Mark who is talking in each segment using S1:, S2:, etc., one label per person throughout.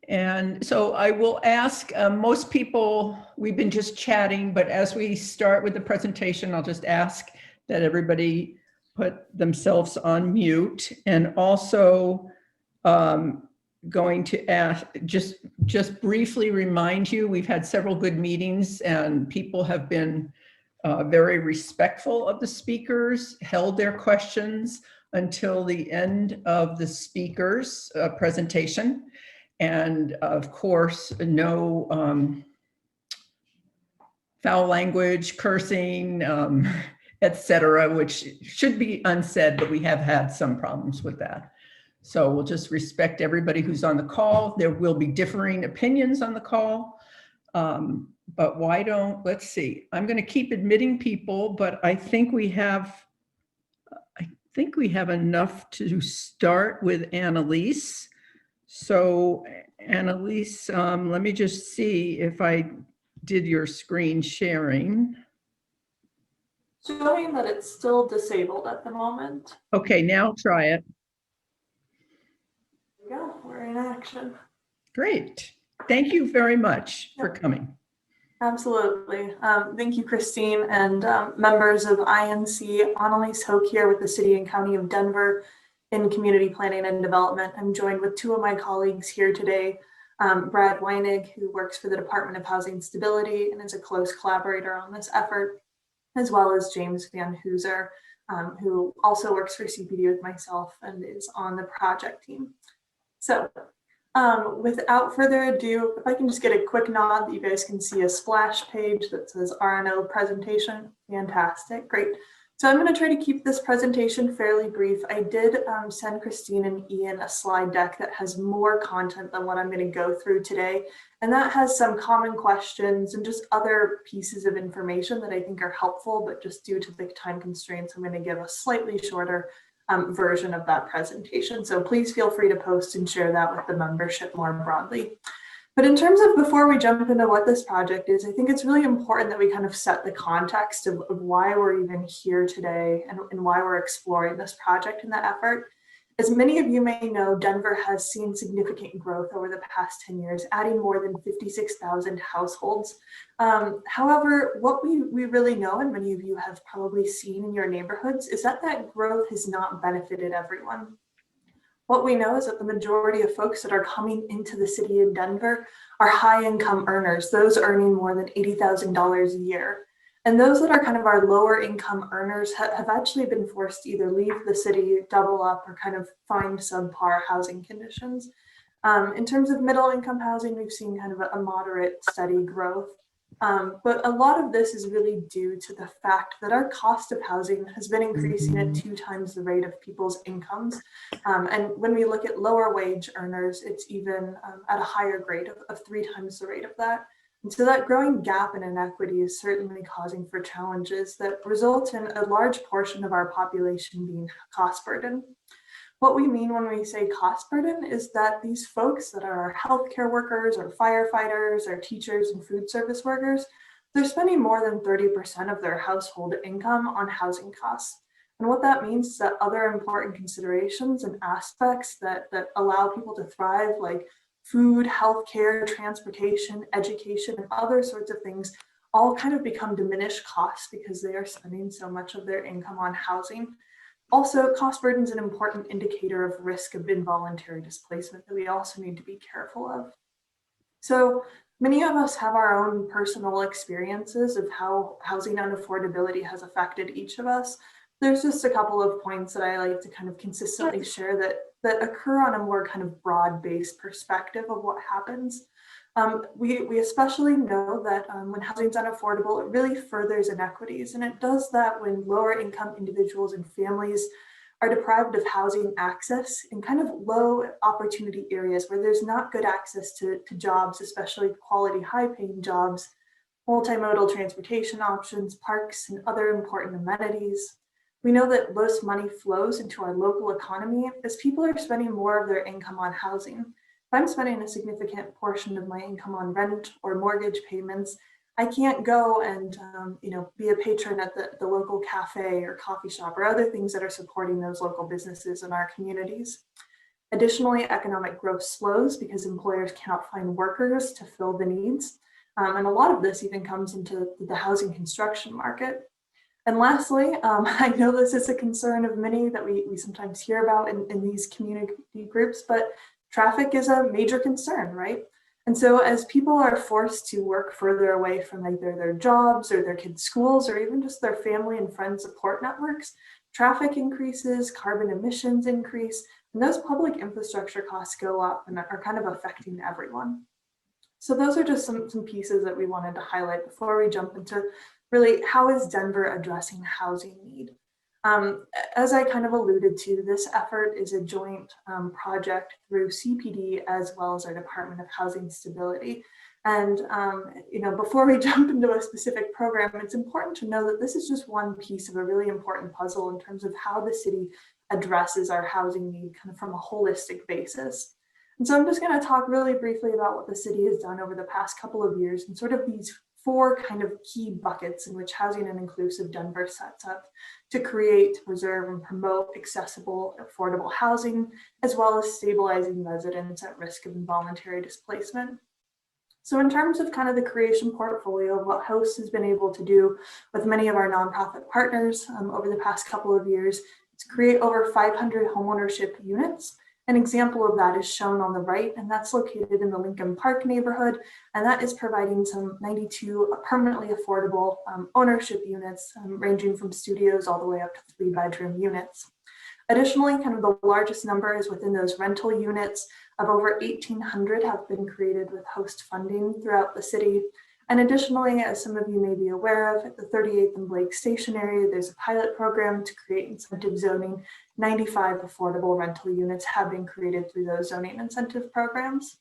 S1: And so I will ask, most people, we've been just chatting, but as we start with the presentation, I'll just ask that everybody put themselves on mute, and also going to ask, just briefly remind you, we've had several good meetings and people have been very respectful of the speakers, held their questions until the end of the speaker's presentation. And of course, no foul language, cursing, etc., which should be unsaid, but we have had some problems with that. So we'll just respect everybody who's on the call. There will be differing opinions on the call. But why don't, let's see, I'm going to keep admitting people, but I think we have enough to start with Analiese. So Analiese, let me just see if I did your screen sharing.
S2: Showing that it's still disabled at the moment.
S1: Okay, now try it.
S2: There we go, we're in action.
S1: Great. Thank you very much for coming.
S2: Absolutely. Thank you, Christine, and members of INC. Analiese Hock here with the City and County of Denver in Community Planning and Development. I'm joined with two of my colleagues here today, Brad Weinig, who works for the Department of Housing Stability and is a close collaborator on this effort, as well as James Van Hooser, who also works for CPD with myself and is on the project team. So without further ado, if I can just get a quick nod that you guys can see a splash page that says RNO presentation. Fantastic, great. So I'm going to try to keep this presentation fairly brief. I did send Christine and Ian a slide deck that has more content than what I'm going to go through today. And that has some common questions and just other pieces of information that I think are helpful, but just due to the time constraints, I'm going to give a slightly shorter version of that presentation. So please feel free to post and share that with the membership more broadly. But in terms of before we jump into what this project is, I think it's really important that we kind of set the context of why we're even here today and why we're exploring this project and the effort. As many of you may know, Denver has seen significant growth over the past 10 years, adding more than 56,000 households. However, what we really know, and many of you have probably seen in your neighborhoods, is that that growth has not benefited everyone. What we know is that the majority of folks that are coming into the city of Denver are high income earners, those earning more than $80,000 a year. And those that are kind of our lower income earners have actually been forced to either leave the city, double up, or kind of find subpar housing conditions. In terms of middle income housing, we've seen kind of a moderate, steady growth. But a lot of this is really due to the fact that our cost of housing has been increasing at 2 times the rate of people's incomes. And when we look at lower wage earners, it's even at a higher rate of 3 times the rate of that. And so that growing gap in inequity is certainly causing for challenges that result in a large portion of our population being cost burden. What we mean when we say cost burden is that these folks that are our healthcare workers or firefighters or teachers and food service workers, they're spending more than 30% of their household income on housing costs. And what that means is that other important considerations and aspects that allow people to thrive, like food, healthcare, transportation, education, and other sorts of things, all kind of become diminished costs because they are spending so much of their income on housing. Also, cost burden is an important indicator of risk of involuntary displacement that we also need to be careful of. So many of us have our own personal experiences of how housing unaffordability has affected each of us. There's just a couple of points that I like to kind of consistently share that occur on a more kind of broad-based perspective of what happens. We especially know that when housing is unaffordable, it really furthers inequities. And it does that when lower income individuals and families are deprived of housing access in kind of low opportunity areas where there's not good access to jobs, especially quality high paying jobs, multimodal transportation options, parks, and other important amenities. We know that less money flows into our local economy as people are spending more of their income on housing. If I'm spending a significant portion of my income on rent or mortgage payments, I can't go and be a patron at the local cafe or coffee shop or other things that are supporting those local businesses in our communities. Additionally, economic growth slows because employers cannot find workers to fill the needs. And a lot of this even comes into the housing construction market. And lastly, I know this is a concern of many that we sometimes hear about in these community groups, but traffic is a major concern, right? And so as people are forced to work further away from either their jobs or their kids' schools or even just their family and friend support networks, traffic increases, carbon emissions increase, and those public infrastructure costs go up and are kind of affecting everyone. So those are just some pieces that we wanted to highlight before we jump into really how is Denver addressing housing need. As I kind of alluded to, this effort is a joint project through CPD as well as our Department of Housing Stability. And before we jump into a specific program, it's important to know that this is just one piece of a really important puzzle in terms of how the city addresses our housing need kind of from a holistic basis. And so I'm just going to talk really briefly about what the city has done over the past couple of years and sort of these four kind of key buckets in which Housing and Inclusive Denver sets up to create, preserve, and promote accessible, affordable housing, as well as stabilizing residents at risk of involuntary displacement. So in terms of kind of the creation portfolio of what House has been able to do with many of our nonprofit partners over the past couple of years, is create over 500 homeownership units. An example of that is shown on the right, and that's located in the Lincoln Park neighborhood, and that is providing some 92 permanently affordable ownership units, ranging from studios all the way up to 3-bedroom units. Additionally, kind of the largest number is within those rental units of over 1,800 have been created with host funding throughout the city. And additionally, as some of you may be aware of, at the 38th and Blake Station area, there's a pilot program to create incentive zoning. 95 affordable rental units have been created through those zoning incentive programs.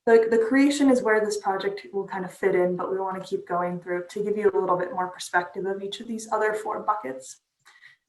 S2: The creation is where this project will kind of fit in, but we want to keep going through to give you a little bit more perspective of each of these other four buckets.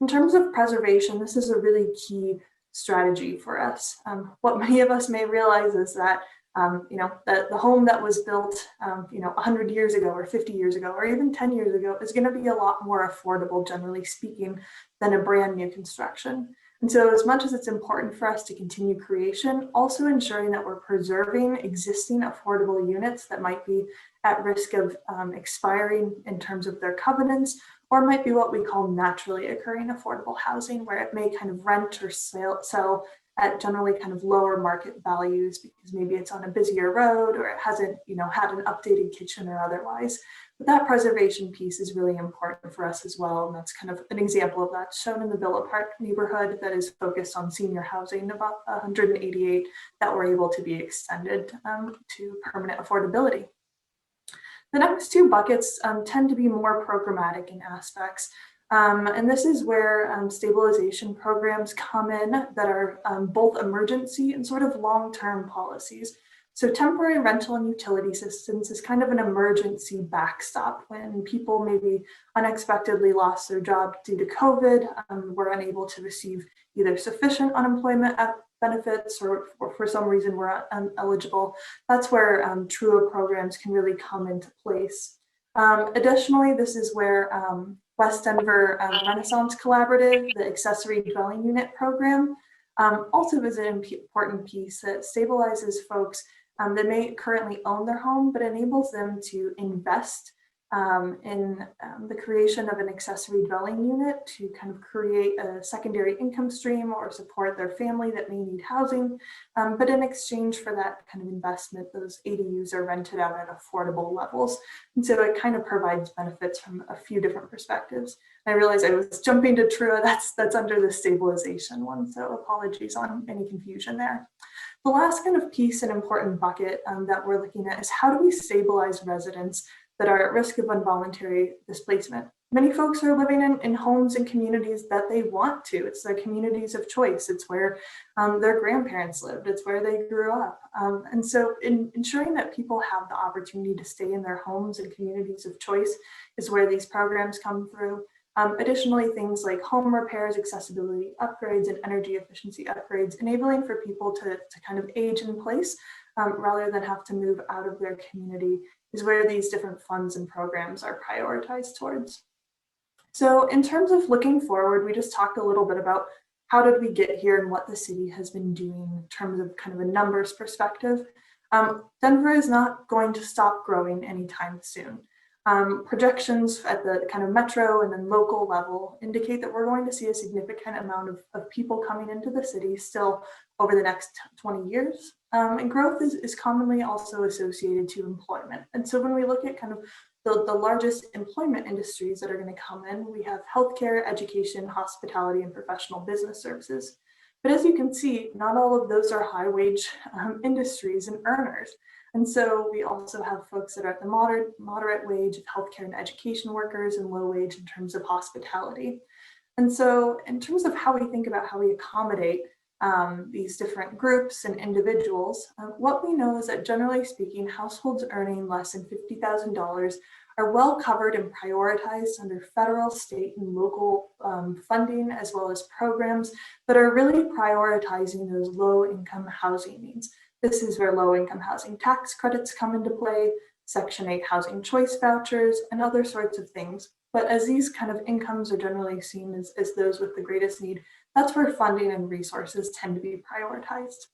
S2: In terms of preservation, this is a really key strategy for us. What many of us may realize is that the home that was built, 100 years ago or 50 years ago, or even 10 years ago is going to be a lot more affordable, generally speaking, than a brand new construction. And so as much as it's important for us to continue creation, also ensuring that we're preserving existing affordable units that might be at risk of expiring in terms of their covenants, or might be what we call naturally occurring affordable housing, where it may kind of rent or sell at generally kind of lower market values because maybe it's on a busier road or it hasn't, had an updated kitchen or otherwise. But that preservation piece is really important for us as well. And that's kind of an example of that shown in the Villa Park neighborhood that is focused on senior housing, about 188 that were able to be extended to permanent affordability. The next two buckets tend to be more programmatic in aspects. And this is where stabilization programs come in that are both emergency and sort of long-term policies. So temporary rental and utility assistance is kind of an emergency backstop when people maybe unexpectedly lost their job due to COVID, were unable to receive either sufficient unemployment benefits or for some reason were ineligible. That's where TRUA programs can really come into place. Additionally, this is where West Denver Renaissance Collaborative, the accessory dwelling unit program, also is an important piece that stabilizes folks that may currently own their home, but enables them to invest in the creation of an accessory dwelling unit to kind of create a secondary income stream or support their family that may need housing. But in exchange for that kind of investment, those ADUs are rented out at affordable levels. And so it kind of provides benefits from a few different perspectives. I realize I was jumping to TRUA, that's under the stabilization one, so apologies on any confusion there. The last kind of piece and important bucket that we're looking at is how do we stabilize residents that are at risk of involuntary displacement. Many folks are living in homes and communities that they want to. It's their communities of choice. It's where their grandparents lived. It's where they grew up. And so ensuring that people have the opportunity to stay in their homes and communities of choice is where these programs come through. Additionally, things like home repairs, accessibility upgrades, and energy efficiency upgrades, enabling for people to kind of age in place rather than have to move out of their community is where these different funds and programs are prioritized towards. So in terms of looking forward, we just talked a little bit about how did we get here and what the city has been doing in terms of kind of a numbers perspective. Denver is not going to stop growing anytime soon. Projections at the kind of metro and then local level indicate that we're going to see a significant amount of people coming into the city still over the next 20 years. And growth is commonly also associated to employment. And so when we look at kind of the largest employment industries that are going to come in, we have healthcare, education, hospitality, and professional business services. But as you can see, not all of those are high wage industries and earners. And so we also have folks that are at the moderate wage of healthcare and education workers and low wage in terms of hospitality. And so in terms of how we think about how we accommodate these different groups and individuals, what we know is that generally speaking, households earning less than $50,000 are well covered and prioritized under federal, state, and local funding, as well as programs that are really prioritizing those low-income housing needs. This is where low-income housing tax credits come into play, Section 8 housing choice vouchers, and other sorts of things. But as these kind of incomes are generally seen as those with the greatest need, that's where funding and resources tend to be prioritized.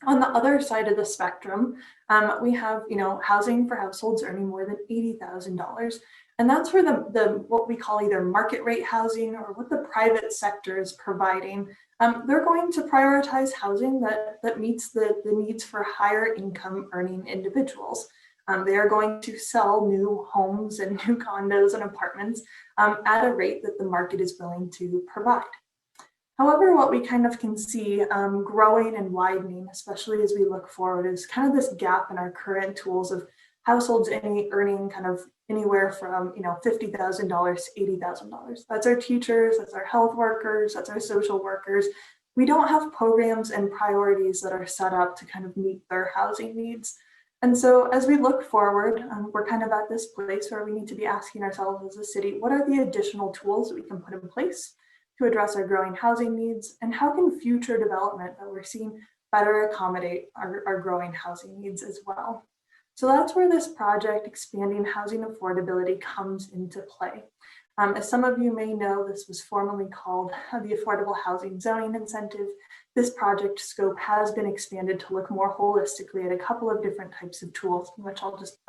S2: On the other side of the spectrum, we have, housing for households earning more than $80,000. And that's where the what we call either market rate housing or what the private sector is providing. They're going to prioritize housing that meets the needs for higher income earning individuals. They are going to sell new homes and new condos and apartments at a rate that the market is willing to provide. However, what we kind of can see growing and widening, especially as we look forward, is kind of this gap in our current tools of households earning kind of anywhere from $50,000 to $80,000. That's our teachers, that's our health workers, that's our social workers. We don't have programs and priorities that are set up to kind of meet their housing needs. And so as we look forward, we're kind of at this place where we need to be asking ourselves as a city, what are the additional tools that we can put in place to address our growing housing needs, and how can future development that we're seeing better accommodate our growing housing needs as well? So that's where this project, Expanding Housing Affordability, comes into play. As some of you may know, this was formerly called the Affordable Housing Zoning Incentive. This project scope has been expanded to look more holistically at a couple of different types of tools, which I'll just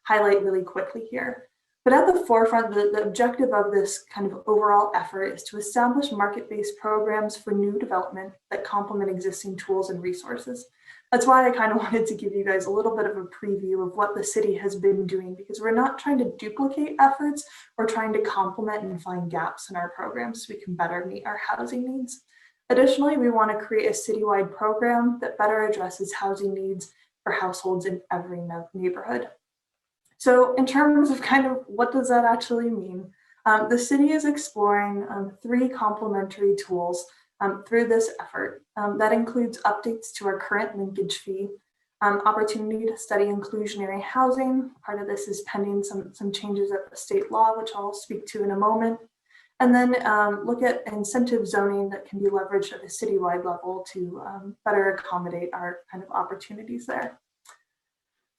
S2: highlight really quickly here. But at the forefront, the objective of this kind of overall effort is to establish market-based programs for new development that complement existing tools and resources. That's why I kind of wanted to give you guys a little bit of a preview of what the city has been doing, because we're not trying to duplicate efforts, we're trying to complement and find gaps in our programs so we can better meet our housing needs. Additionally, we want to create a citywide program that better addresses housing needs for households in every neighborhood. So in terms of kind of what does that actually mean, the city is exploring 3 complementary tools through this effort. That includes updates to our current linkage fee, opportunity to study inclusionary housing. Part of this is pending some changes at the state law, which I'll speak to in a moment. And then look at incentive zoning that can be leveraged at a citywide level to better accommodate our kind of opportunities there.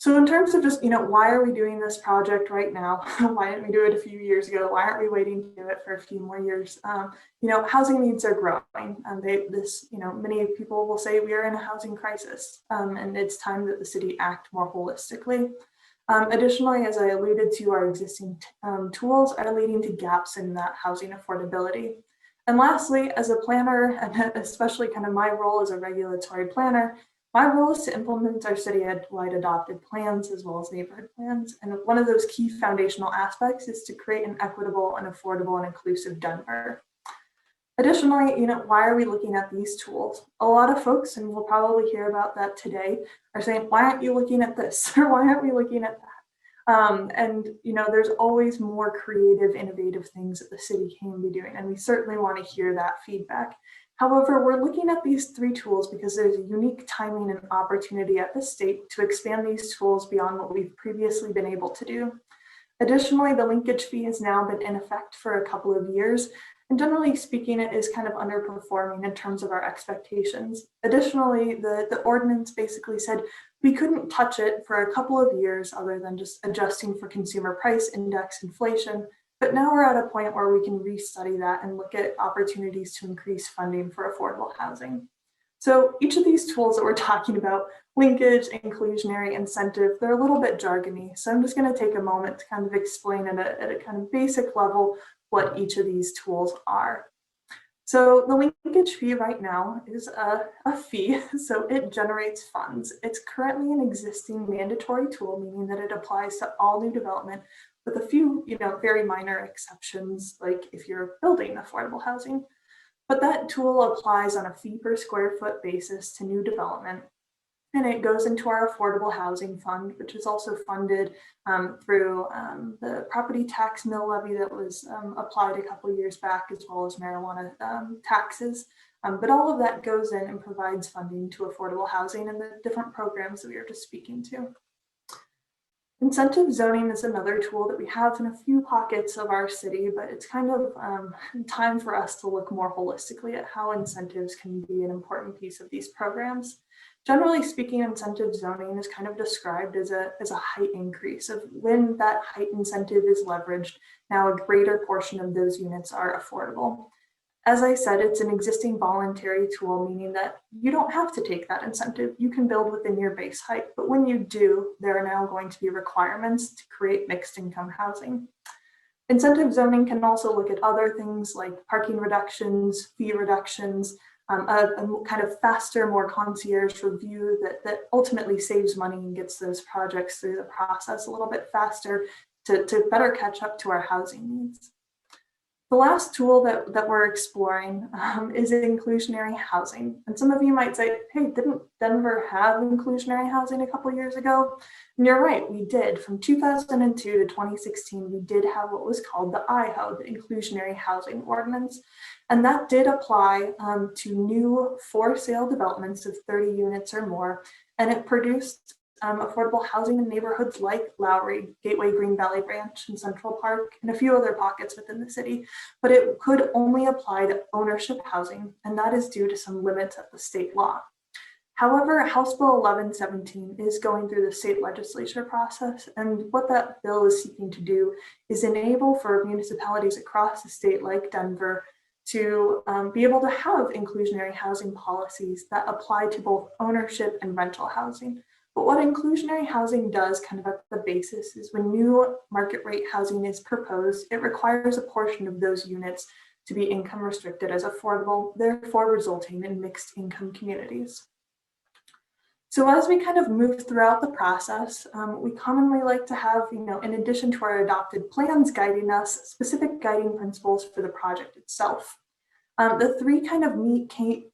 S2: So in terms of just, why are we doing this project right now? Why didn't we do it a few years ago? Why aren't we waiting to do it for a few more years? Housing needs are growing. Many people will say we are in a housing crisis, and it's time that the city act more holistically. Additionally, as I alluded to, our existing tools are leading to gaps in that housing affordability. And lastly, as a planner, and especially kind of my role as a regulatory planner, my role is to implement our city-wide adopted plans as well as neighborhood plans. And one of those key foundational aspects is to create an equitable and affordable and inclusive Denver. Additionally, why are we looking at these tools? A lot of folks, and we'll probably hear about that today, are saying, why aren't you looking at this? Or why aren't we looking at that? There's always more creative, innovative things that the city can be doing. And we certainly want to hear that feedback. However, we're looking at these 3 tools because there's a unique timing and opportunity at the state to expand these tools beyond what we've previously been able to do. Additionally, the linkage fee has now been in effect for a couple of years, and generally speaking, it is kind of underperforming in terms of our expectations. Additionally, the ordinance basically said we couldn't touch it for a couple of years other than just adjusting for consumer price index inflation. But now we're at a point where we can restudy that and look at opportunities to increase funding for affordable housing. So each of these tools that we're talking about, linkage, inclusionary, incentive, they're a little bit jargony. So I'm just going to take a moment to kind of explain at a kind of basic level what each of these tools are. So the linkage fee right now is a fee, so it generates funds. It's currently an existing mandatory tool, meaning that it applies to all new development with a few, very minor exceptions, like if you're building affordable housing. But that tool applies on a fee per square foot basis to new development. And it goes into our affordable housing fund, which is also funded through the property tax mill levy that was applied a couple of years back, as well as marijuana taxes. But all of that goes in and provides funding to affordable housing and the different programs that we were just speaking to. Incentive zoning is another tool that we have in a few pockets of our city, but it's kind of time for us to look more holistically at how incentives can be an important piece of these programs. Generally speaking, incentive zoning is kind of described as a height increase of when that height incentive is leveraged. Now a greater portion of those units are affordable. As I said, it's an existing voluntary tool, meaning that you don't have to take that incentive. You can build within your base height, but when you do, there are now going to be requirements to create mixed income housing. Incentive zoning can also look at other things like parking reductions, fee reductions, a kind of faster, more concierge review that ultimately saves money and gets those projects through the process a little bit faster to better catch up to our housing needs. The last tool that we're exploring is inclusionary housing. And some of you might say, hey, didn't Denver have inclusionary housing a couple years ago? And you're right, we did. From 2002 to 2016, we did have what was called the IHO, the Inclusionary Housing Ordinance. And that did apply to new for sale developments of 30 units or more. And it produced affordable housing in neighborhoods like Lowry, Gateway, Green Valley Branch, and Central Park, and a few other pockets within the city, but it could only apply to ownership housing, and that is due to some limits at the state law. However, House Bill 1117 is going through the state legislature process, and what that bill is seeking to do is enable for municipalities across the state like Denver to be able to have inclusionary housing policies that apply to both ownership and rental housing. But what inclusionary housing does kind of at the basis is when new market rate housing is proposed, it requires a portion of those units to be income restricted as affordable, therefore resulting in mixed income communities. So as we kind of move throughout the process, we commonly like to have, in addition to our adopted plans guiding us, specific guiding principles for the project itself. The three kind of key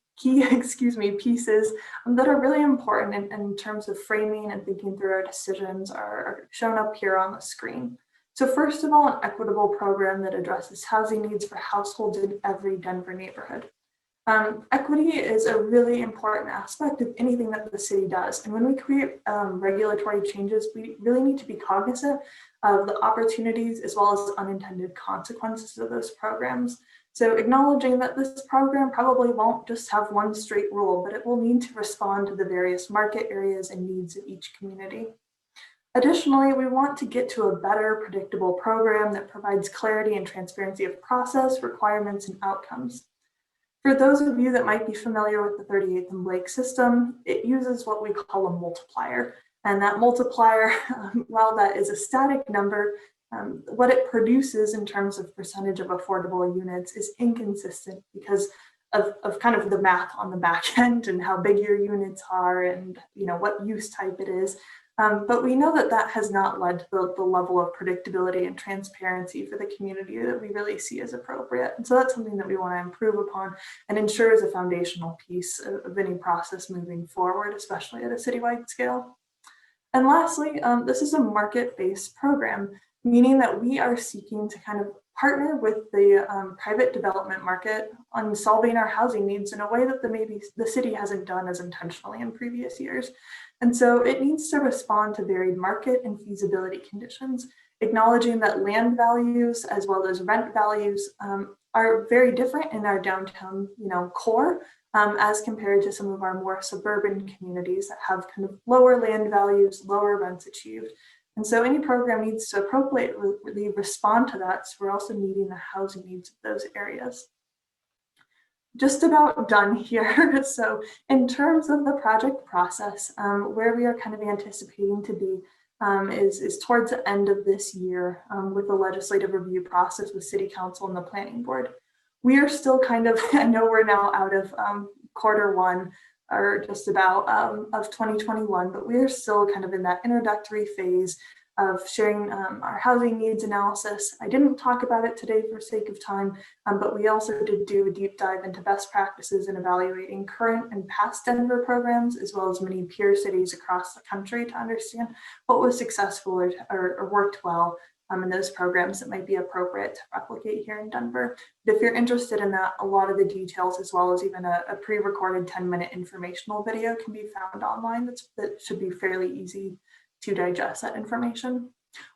S2: pieces that are really important in terms of framing and thinking through our decisions are shown up here on the screen. So first of all, an equitable program that addresses housing needs for households in every Denver neighborhood. Equity is a really important aspect of anything that the city does. And when we create regulatory changes, we really need to be cognizant of the opportunities as well as unintended consequences of those programs. So acknowledging that this program probably won't just have one straight rule, but it will need to respond to the various market areas and needs of each community. Additionally, we want to get to a better predictable program that provides clarity and transparency of process, requirements, and outcomes. For those of you that might be familiar with the 38th and Blake system, it uses what we call a multiplier. And that multiplier, while that is a static number, what it produces in terms of percentage of affordable units is inconsistent because of kind of the math on the back end and how big your units are and what use type it is. But we know that that has not led to the level of predictability and transparency for the community that we really see as appropriate. And so that's something that we want to improve upon and ensure is a foundational piece of any process moving forward, especially at a citywide scale. And lastly, this is a market-based program, meaning that we are seeking to kind of partner with the private development market on solving our housing needs in a way that maybe the city hasn't done as intentionally in previous years. And so it needs to respond to varied market and feasibility conditions, acknowledging that land values as well as rent values are very different in our downtown core as compared to some of our more suburban communities that have kind of lower land values, lower rents achieved. And so any program needs to appropriately respond to that. So we're also meeting the housing needs of those areas. Just about done here. So in terms of the project process, where we are kind of anticipating to be is towards the end of this year with the legislative review process with City Council and the Planning Board. We are still kind of, I know we're now out of Q1 or just about of 2021, but we are still kind of in that introductory phase of sharing our housing needs analysis. I didn't talk about it today for sake of time, but we also did do a deep dive into best practices in evaluating current and past Denver programs, as well as many peer cities across the country to understand what was successful or worked well in those programs that might be appropriate to replicate here in Denver. But if you're interested in that, a lot of the details, as well as even a pre-recorded 10-minute informational video can be found online that should be fairly easy to digest that information.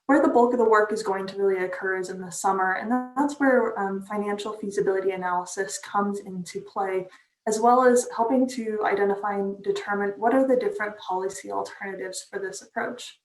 S2: Where the bulk of the work is going to really occur is in the summer, and that's where financial feasibility analysis comes into play, as well as helping to identify and determine what are the different policy alternatives for this approach.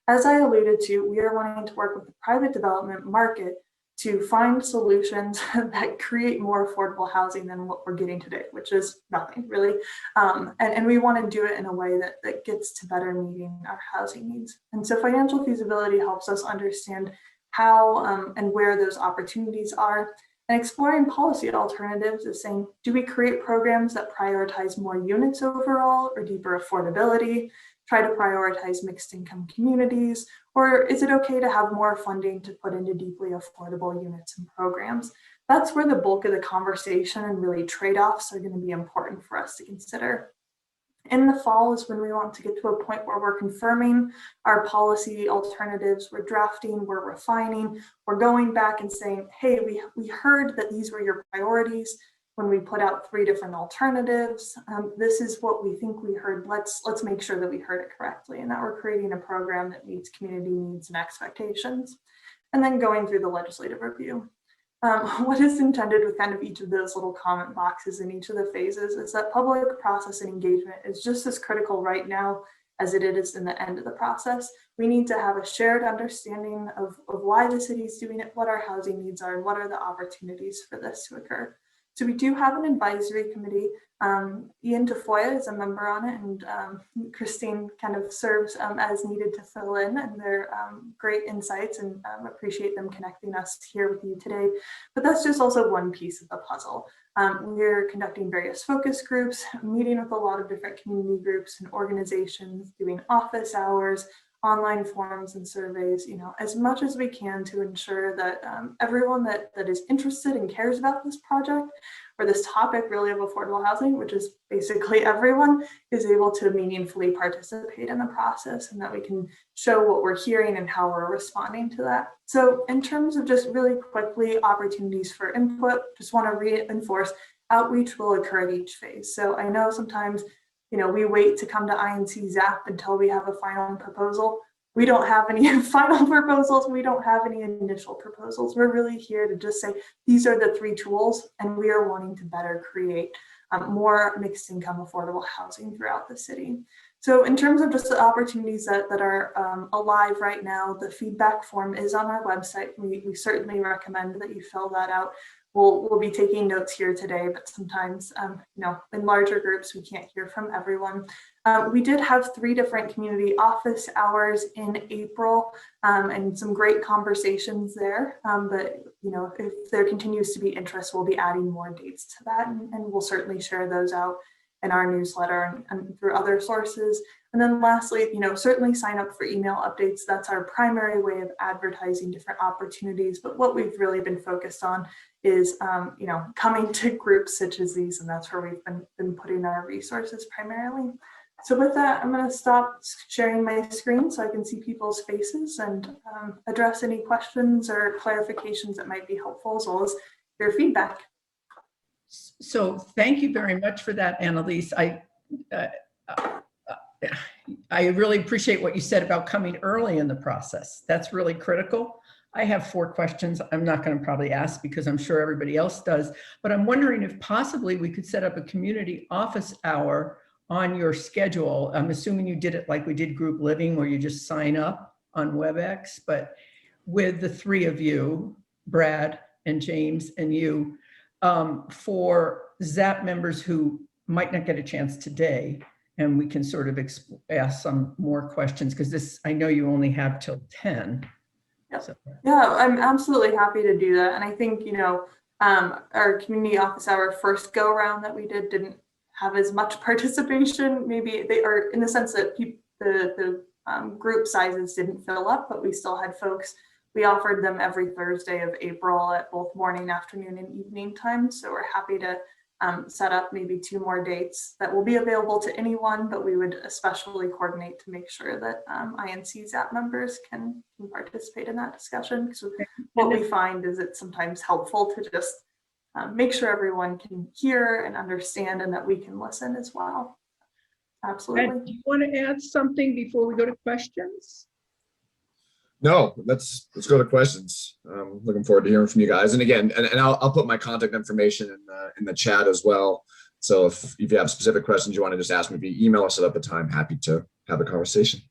S2: As I alluded to, we are wanting to work with the private development market to find solutions that create more affordable housing than what we're getting today, which is nothing really. And we want to do it in a way that gets to better meeting our housing needs. And so financial feasibility helps us understand how and where those opportunities are. And exploring policy alternatives is saying, do we create programs that prioritize more units overall or deeper affordability? Try to prioritize mixed income communities, or is it okay to have more funding to put into deeply affordable units and programs? That's where the bulk of the conversation and really trade-offs are going to be important for us to consider. In the fall is when we want to get to a point where we're confirming our policy alternatives, we're drafting, we're refining, we're going back and saying, hey, we heard that these were your priorities when we put out 3 different alternatives. This is what we think we heard. Let's make sure that we heard it correctly and that we're creating a program that meets community needs and expectations. And then going through the legislative review. What is intended with kind of each of those little comment boxes in each of the phases is that public process and engagement is just as critical right now as it is in the end of the process. We need to have a shared understanding of why the city is doing it, what our housing needs are, and what are the opportunities for this to occur. So we do have an advisory committee. Ian Tafoya is a member on it, and Christine kind of serves as needed to fill in, and they're great insights, and appreciate them connecting us here with you today. But that's just also one piece of the puzzle. We're conducting various focus groups, meeting with a lot of different community groups and organizations, doing office hours, online forums and surveys, as much as we can to ensure that everyone that is interested and cares about this project or this topic really of affordable housing, which is basically everyone, is able to meaningfully participate in the process, and that we can show what we're hearing and how we're responding to that. So in terms of just really quickly opportunities for input, just want to reinforce outreach will occur at each phase. So I know sometimes we wait to come to INC ZAP until we have a final proposal. We don't have any final proposals. We don't have any initial proposals. We're really here to just say, these are the 3 tools, and we are wanting to better create more mixed income affordable housing throughout the city. So in terms of just the opportunities that are alive right now, the feedback form is on our website. We certainly recommend that you fill that out. We'll be taking notes here today, but sometimes, in larger groups, we can't hear from everyone. We did have 3 different community office hours in April, and some great conversations there. But, if there continues to be interest, we'll be adding more dates to that, and we'll certainly share those out in our newsletter and through other sources. And then lastly, certainly sign up for email updates. That's our primary way of advertising different opportunities. But what we've really been focused on is, coming to groups such as these, and that's where we've been putting our resources primarily. So with that, I'm going to stop sharing my screen so I can see people's faces and address any questions or clarifications that might be helpful, as well as your feedback.
S1: So thank you very much for that, Analiese. I really appreciate what you said about coming early in the process. That's really critical. I have 4 questions I'm not going to probably ask because I'm sure everybody else does, but I'm wondering if possibly we could set up a community office hour on your schedule. I'm assuming you did it like we did group living, where you just sign up on WebEx, but with the three of you, Brad and James and you, for ZAP members who might not get a chance today, and we can sort of ask some more questions, because this, I know you only have till 10.
S2: Yep.
S1: So.
S2: Yeah, I'm absolutely happy to do that. And I think, you know, our community office hour first go around that we didn't have as much participation. Maybe they are, in the sense that the group sizes didn't fill up, but we still had folks. We offered them every Thursday of April at both morning, afternoon, and evening times. So we're happy to set up maybe 2 more dates that will be available to anyone, but we would especially coordinate to make sure that INC ZAP members can participate in that discussion. Because what we find is it's sometimes helpful to just make sure everyone can hear and understand, and that we can listen as well. Absolutely.
S1: And do you want to add something before we go to questions?
S3: No, let's go to questions. Looking forward to hearing from you guys. And again, and I'll put my contact information in the chat as well. So if you have specific questions you want to just ask me via email or set up a time, happy to have a conversation.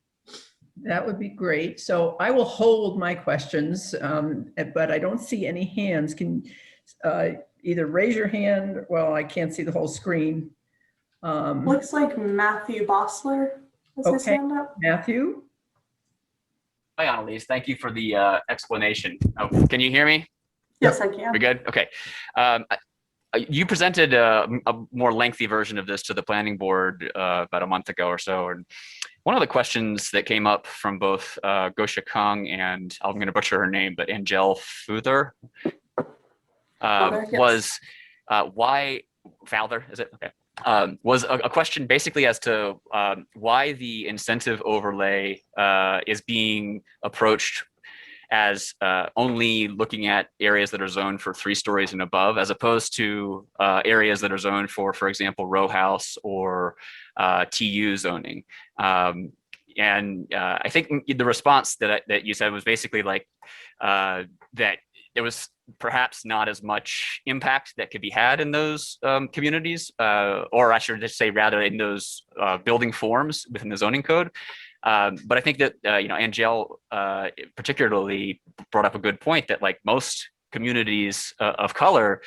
S1: That would be great. So I will hold my questions, but I don't see any hands. Can either raise your hand. Well, I can't see the whole screen.
S2: Looks like Matthew Bossler has his hand up.
S1: Matthew?
S4: Hi, Analiese. Thank you for the explanation. Oh, can you hear me?
S2: Yes, I can.
S4: We're good? Okay. You presented a more lengthy version of this to the planning board about a month ago or so. And one of the questions that came up from both Gosha Kung and, I'm going to butcher her name, but Angel Futher, was why, Fowler, is it? Okay. Was a question basically as to why the incentive overlay is being approached as only looking at areas that are zoned for 3 stories and above, as opposed to areas that are zoned for example, row house or TU zoning. And I think the response that you said was basically like that there was perhaps not as much impact that could be had in those communities, or I should just say rather in those building forms within the zoning code. But I think that, you know, Angel particularly brought up a good point that like most communities of color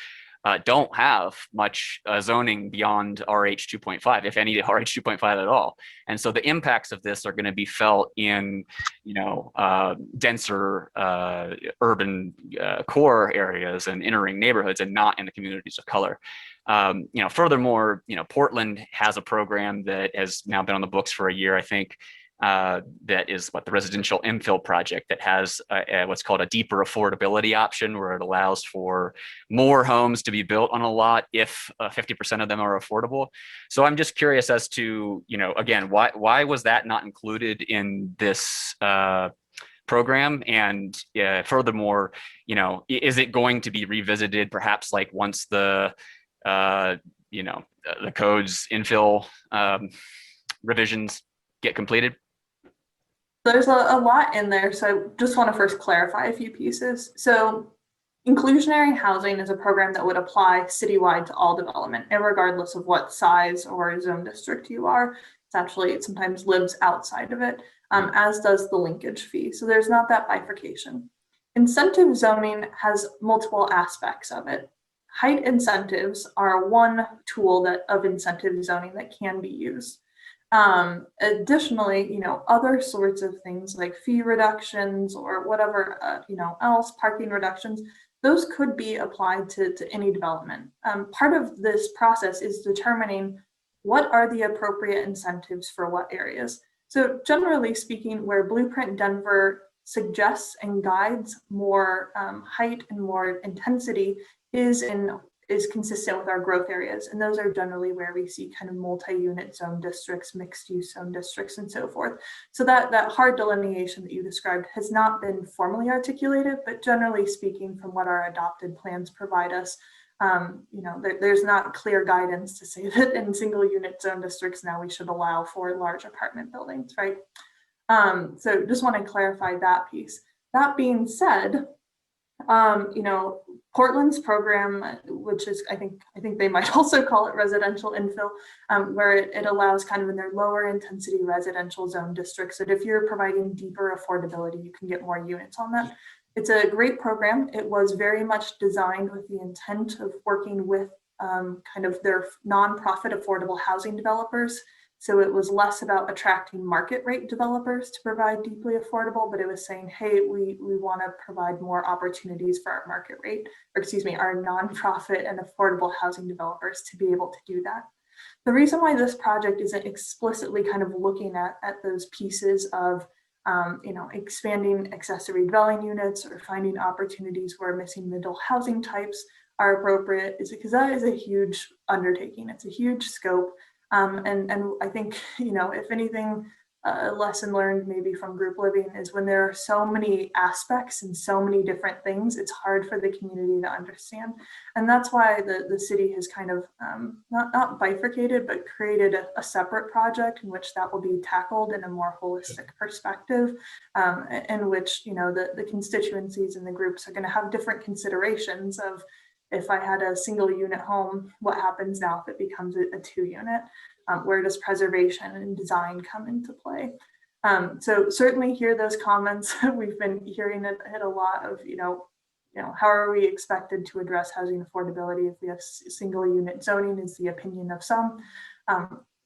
S4: don't have much zoning beyond RH 2.5, if any RH 2.5 at all. And so the impacts of this are going to be felt in, you know, denser urban core areas and entering neighborhoods, and not in the communities of color. You know, furthermore, you know, Portland has a program that has now been on the books for a year, I think, that is the residential infill project that has what's called a deeper affordability option, where it allows for more homes to be built on a lot if 50% of them are affordable. So I'm just curious as to, you know, again, why was that not included in this program? And furthermore, you know, is it going to be revisited perhaps like once the, you know, the code's infill revisions get completed?
S2: There's a lot in there, so I just want to first clarify a few pieces. So inclusionary housing is a program that would apply citywide to all development, and regardless of what size or zone district you are. It's actually, it sometimes lives outside of it, as does the linkage fee. So there's not that bifurcation. Incentive zoning has multiple aspects of it. Height incentives are one tool of incentive zoning that can be used. Additionally, you know, other sorts of things like fee reductions or whatever, you know, else, parking reductions, those could be applied to any development. Part of this process is determining what are the appropriate incentives for what areas. So generally speaking, where Blueprint Denver suggests and guides more height and more intensity is consistent with our growth areas. And those are generally where we see kind of multi-unit zone districts, mixed use zone districts, and so forth. So that hard delineation that you described has not been formally articulated, but generally speaking, from what our adopted plans provide us, you know, there's not clear guidance to say that in single unit zone districts now we should allow for large apartment buildings, right? So just want to clarify that piece. That being said, You know, Portland's program, which is, I think they might also call it residential infill, where it allows kind of in their lower intensity residential zone districts that if you're providing deeper affordability, you can get more units on that. It's a great program. It was very much designed with the intent of working with kind of their nonprofit affordable housing developers. So it was less about attracting market rate developers to provide deeply affordable, but it was saying, hey, we want to provide more opportunities for our market rate, or excuse me, our nonprofit and affordable housing developers to be able to do that. The reason why this project isn't explicitly kind of looking at those pieces of you know, expanding accessory dwelling units or finding opportunities where missing middle housing types are appropriate is because that is a huge undertaking. It's a huge scope. And I think, you know, if anything, a lesson learned maybe from group living is when there are so many aspects and so many different things, it's hard for the community to understand. And that's why the city has kind of not bifurcated, but created a separate project in which that will be tackled in a more holistic perspective, in which, you know, the constituencies and the groups are going to have different considerations of, if I had a single unit home, what happens now if it becomes a 2-unit? Where does preservation and design come into play? So certainly hear those comments. We've been hearing it a lot of, you know, how are we expected to address housing affordability if we have single unit zoning is the opinion of some.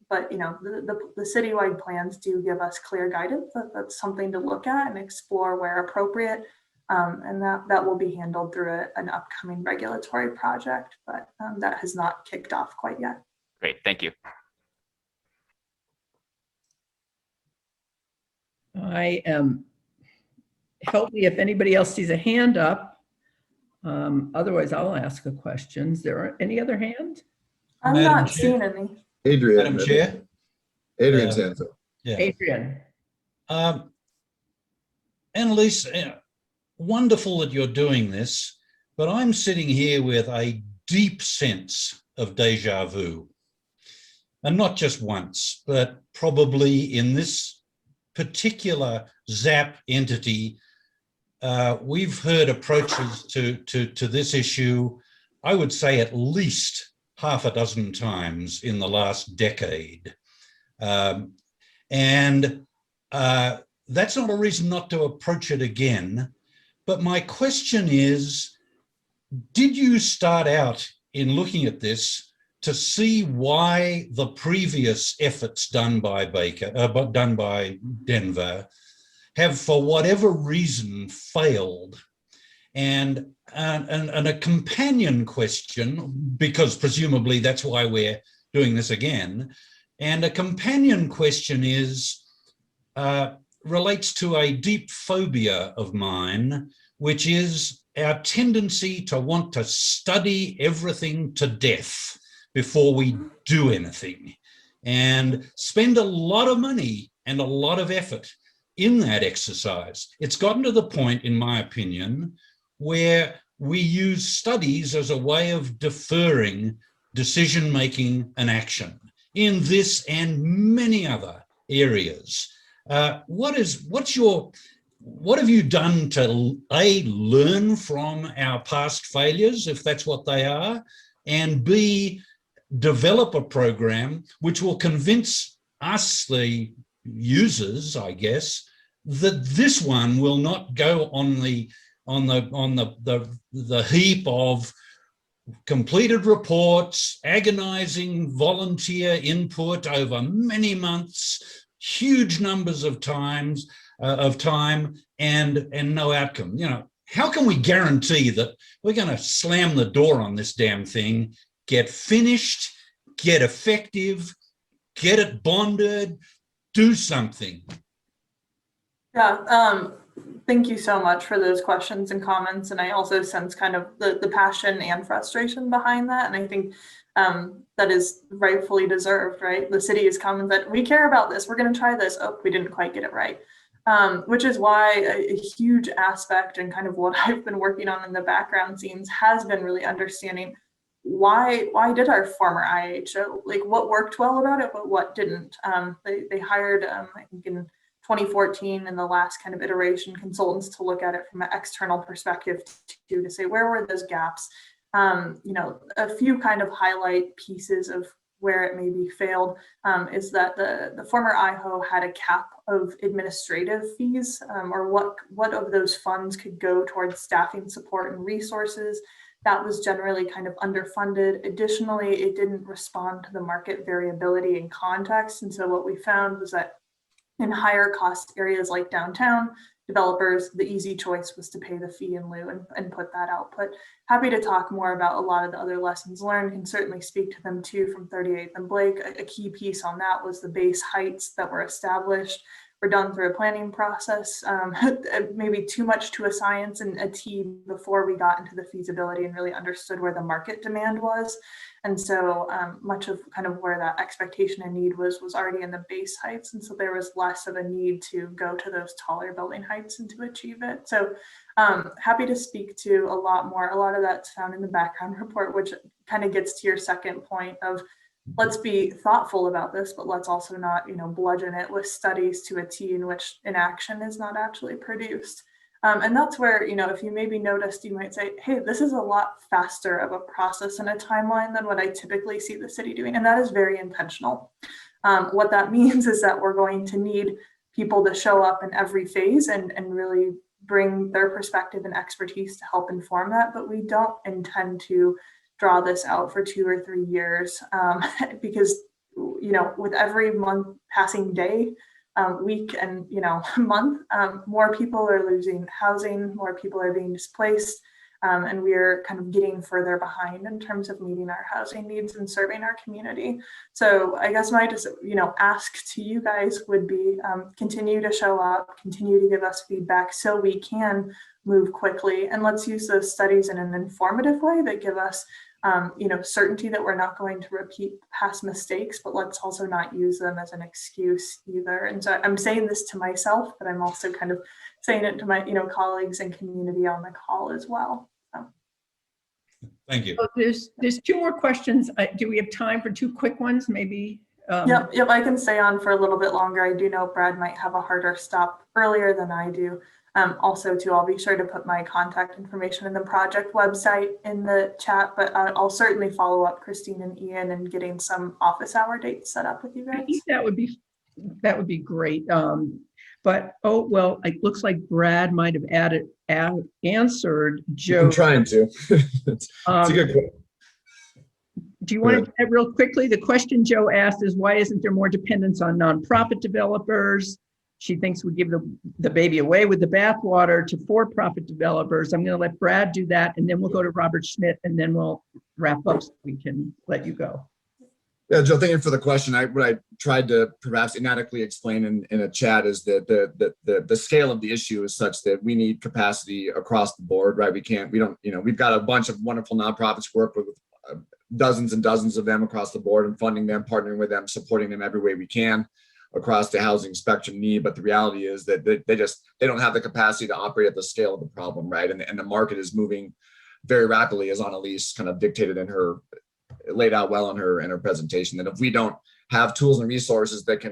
S2: But, you know, the citywide plans do give us clear guidance. That's something to look at and explore where appropriate. And that will be handled through an upcoming regulatory project, but that has not kicked off quite yet.
S4: Great, thank you.
S1: I am, help me if anybody else sees a hand up. Otherwise, I'll ask a question. Is there any other hand?
S2: I'm
S5: Madam
S2: not
S5: Chair.
S2: seeing any.
S3: Adrian.
S5: Madam Chair?
S3: Adrian's hand.
S5: Yeah.
S1: Adrian.
S5: Analiese, wonderful that you're doing this, but I'm sitting here with a deep sense of deja vu. And not just once, but probably in this particular ZAP entity, we've heard approaches to this issue, I would say at least half a dozen times in the last decade. And that's not a reason not to approach it again. But my question is, did you start out in looking at this to see why the previous efforts done by Denver have, for whatever reason, failed? And a companion question, because presumably that's why we're doing this again, and a companion question is, relates to a deep phobia of mine, which is our tendency to want to study everything to death before we do anything, and spend a lot of money and a lot of effort in that exercise. It's gotten to the point, in my opinion, where we use studies as a way of deferring decision-making and action in this and many other areas. What have you done to A, learn from our past failures, if that's what they are, and B, develop a program which will convince us, the users, I guess, that this one will not go on the heap of completed reports, agonizing volunteer input over many months, huge numbers of time and no outcome. You know, how can we guarantee that we're going to slam the door on this damn thing, get finished, get effective, get it bonded, do something?
S2: Yeah, thank you so much for those questions and comments. And I also sense kind of the passion and frustration behind that. And I think that is rightfully deserved, right? The city has come and said, we care about this. We're going to try this. Oh, we didn't quite get it right. Which is why a huge aspect and kind of what I've been working on in the background scenes has been really understanding why did our former IHO, like what worked well about it, but what didn't. They hired, I think in 2014 and the last kind of iteration, consultants to look at it from an external perspective to say where were those gaps. A few kind of highlight pieces of where it maybe failed is that the former IHO had a cap of administrative fees, or what of those funds could go towards staffing support and resources. That was generally kind of underfunded. Additionally, it didn't respond to the market variability and context. And so what we found was that in higher cost areas like downtown, developers, the easy choice was to pay the fee in lieu and put that output. Happy to talk more about a lot of the other lessons learned, can certainly speak to them too from 38th and Blake. A key piece on that was the base heights that were established were done through a planning process, maybe too much to a science and a T before we got into the feasibility and really understood where the market demand was. And so much of kind of where that expectation and need was already in the base heights. And so there was less of a need to go to those taller building heights and to achieve it. So happy to speak to a lot more. A lot of that's found in the background report, which kind of gets to your second point of let's be thoughtful about this, but let's also not, bludgeon it with studies to a T in which inaction is not actually produced. And that's where, if you maybe noticed, you might say, hey, this is a lot faster of a process and a timeline than what I typically see the city doing. And that is very intentional. What that means is that we're going to need people to show up in every phase and really bring their perspective and expertise to help inform that. But we don't intend to draw this out for 2 or 3 years because, with every month passing day, week and month, more people are losing housing, more people are being displaced, and we're kind of getting further behind in terms of meeting our housing needs and serving our community. So I guess my ask to you guys would be continue to show up, continue to give us feedback so we can move quickly, and let's use those studies in an informative way that give us certainty that we're not going to repeat past mistakes, but let's also not use them as an excuse either. And so I'm saying this to myself, but I'm also kind of saying it to my, colleagues and community on the call as well. So.
S5: Thank you.
S1: So there's 2 more questions. Do we have time for 2 quick ones? Maybe.
S2: Yep. I can stay on for a little bit longer. I do know Brad might have a harder stop earlier than I do. Also, too, I'll be sure to put my contact information in the project website in the chat, but I'll certainly follow up, Christine and Ian, and getting some office hour dates set up with you guys.
S1: I think that would be great. But it looks like Brad might have answered Joe.
S3: I'm trying to. It's a good question.
S1: Do you want to get real quickly? The question Joe asked is, why isn't there more dependence on nonprofit developers? She thinks we give the baby away with the bathwater to for-profit developers. I'm going to let Brad do that, and then we'll go to Robert Schmidt, and then we'll wrap up so we can let you go.
S3: Yeah, Joe, thank you for the question. What I tried to perhaps inadequately explain in a chat is that the scale of the issue is such that we need capacity across the board, right? We've got a bunch of wonderful nonprofits work with dozens and dozens of them across the board and funding them, partnering with them, supporting them every way we can across the housing spectrum need. But the reality is that they don't have the capacity to operate at the scale of the problem, right? And the market is moving very rapidly, as Analiese kind of dictated laid out well in her presentation, that if we don't have tools and resources that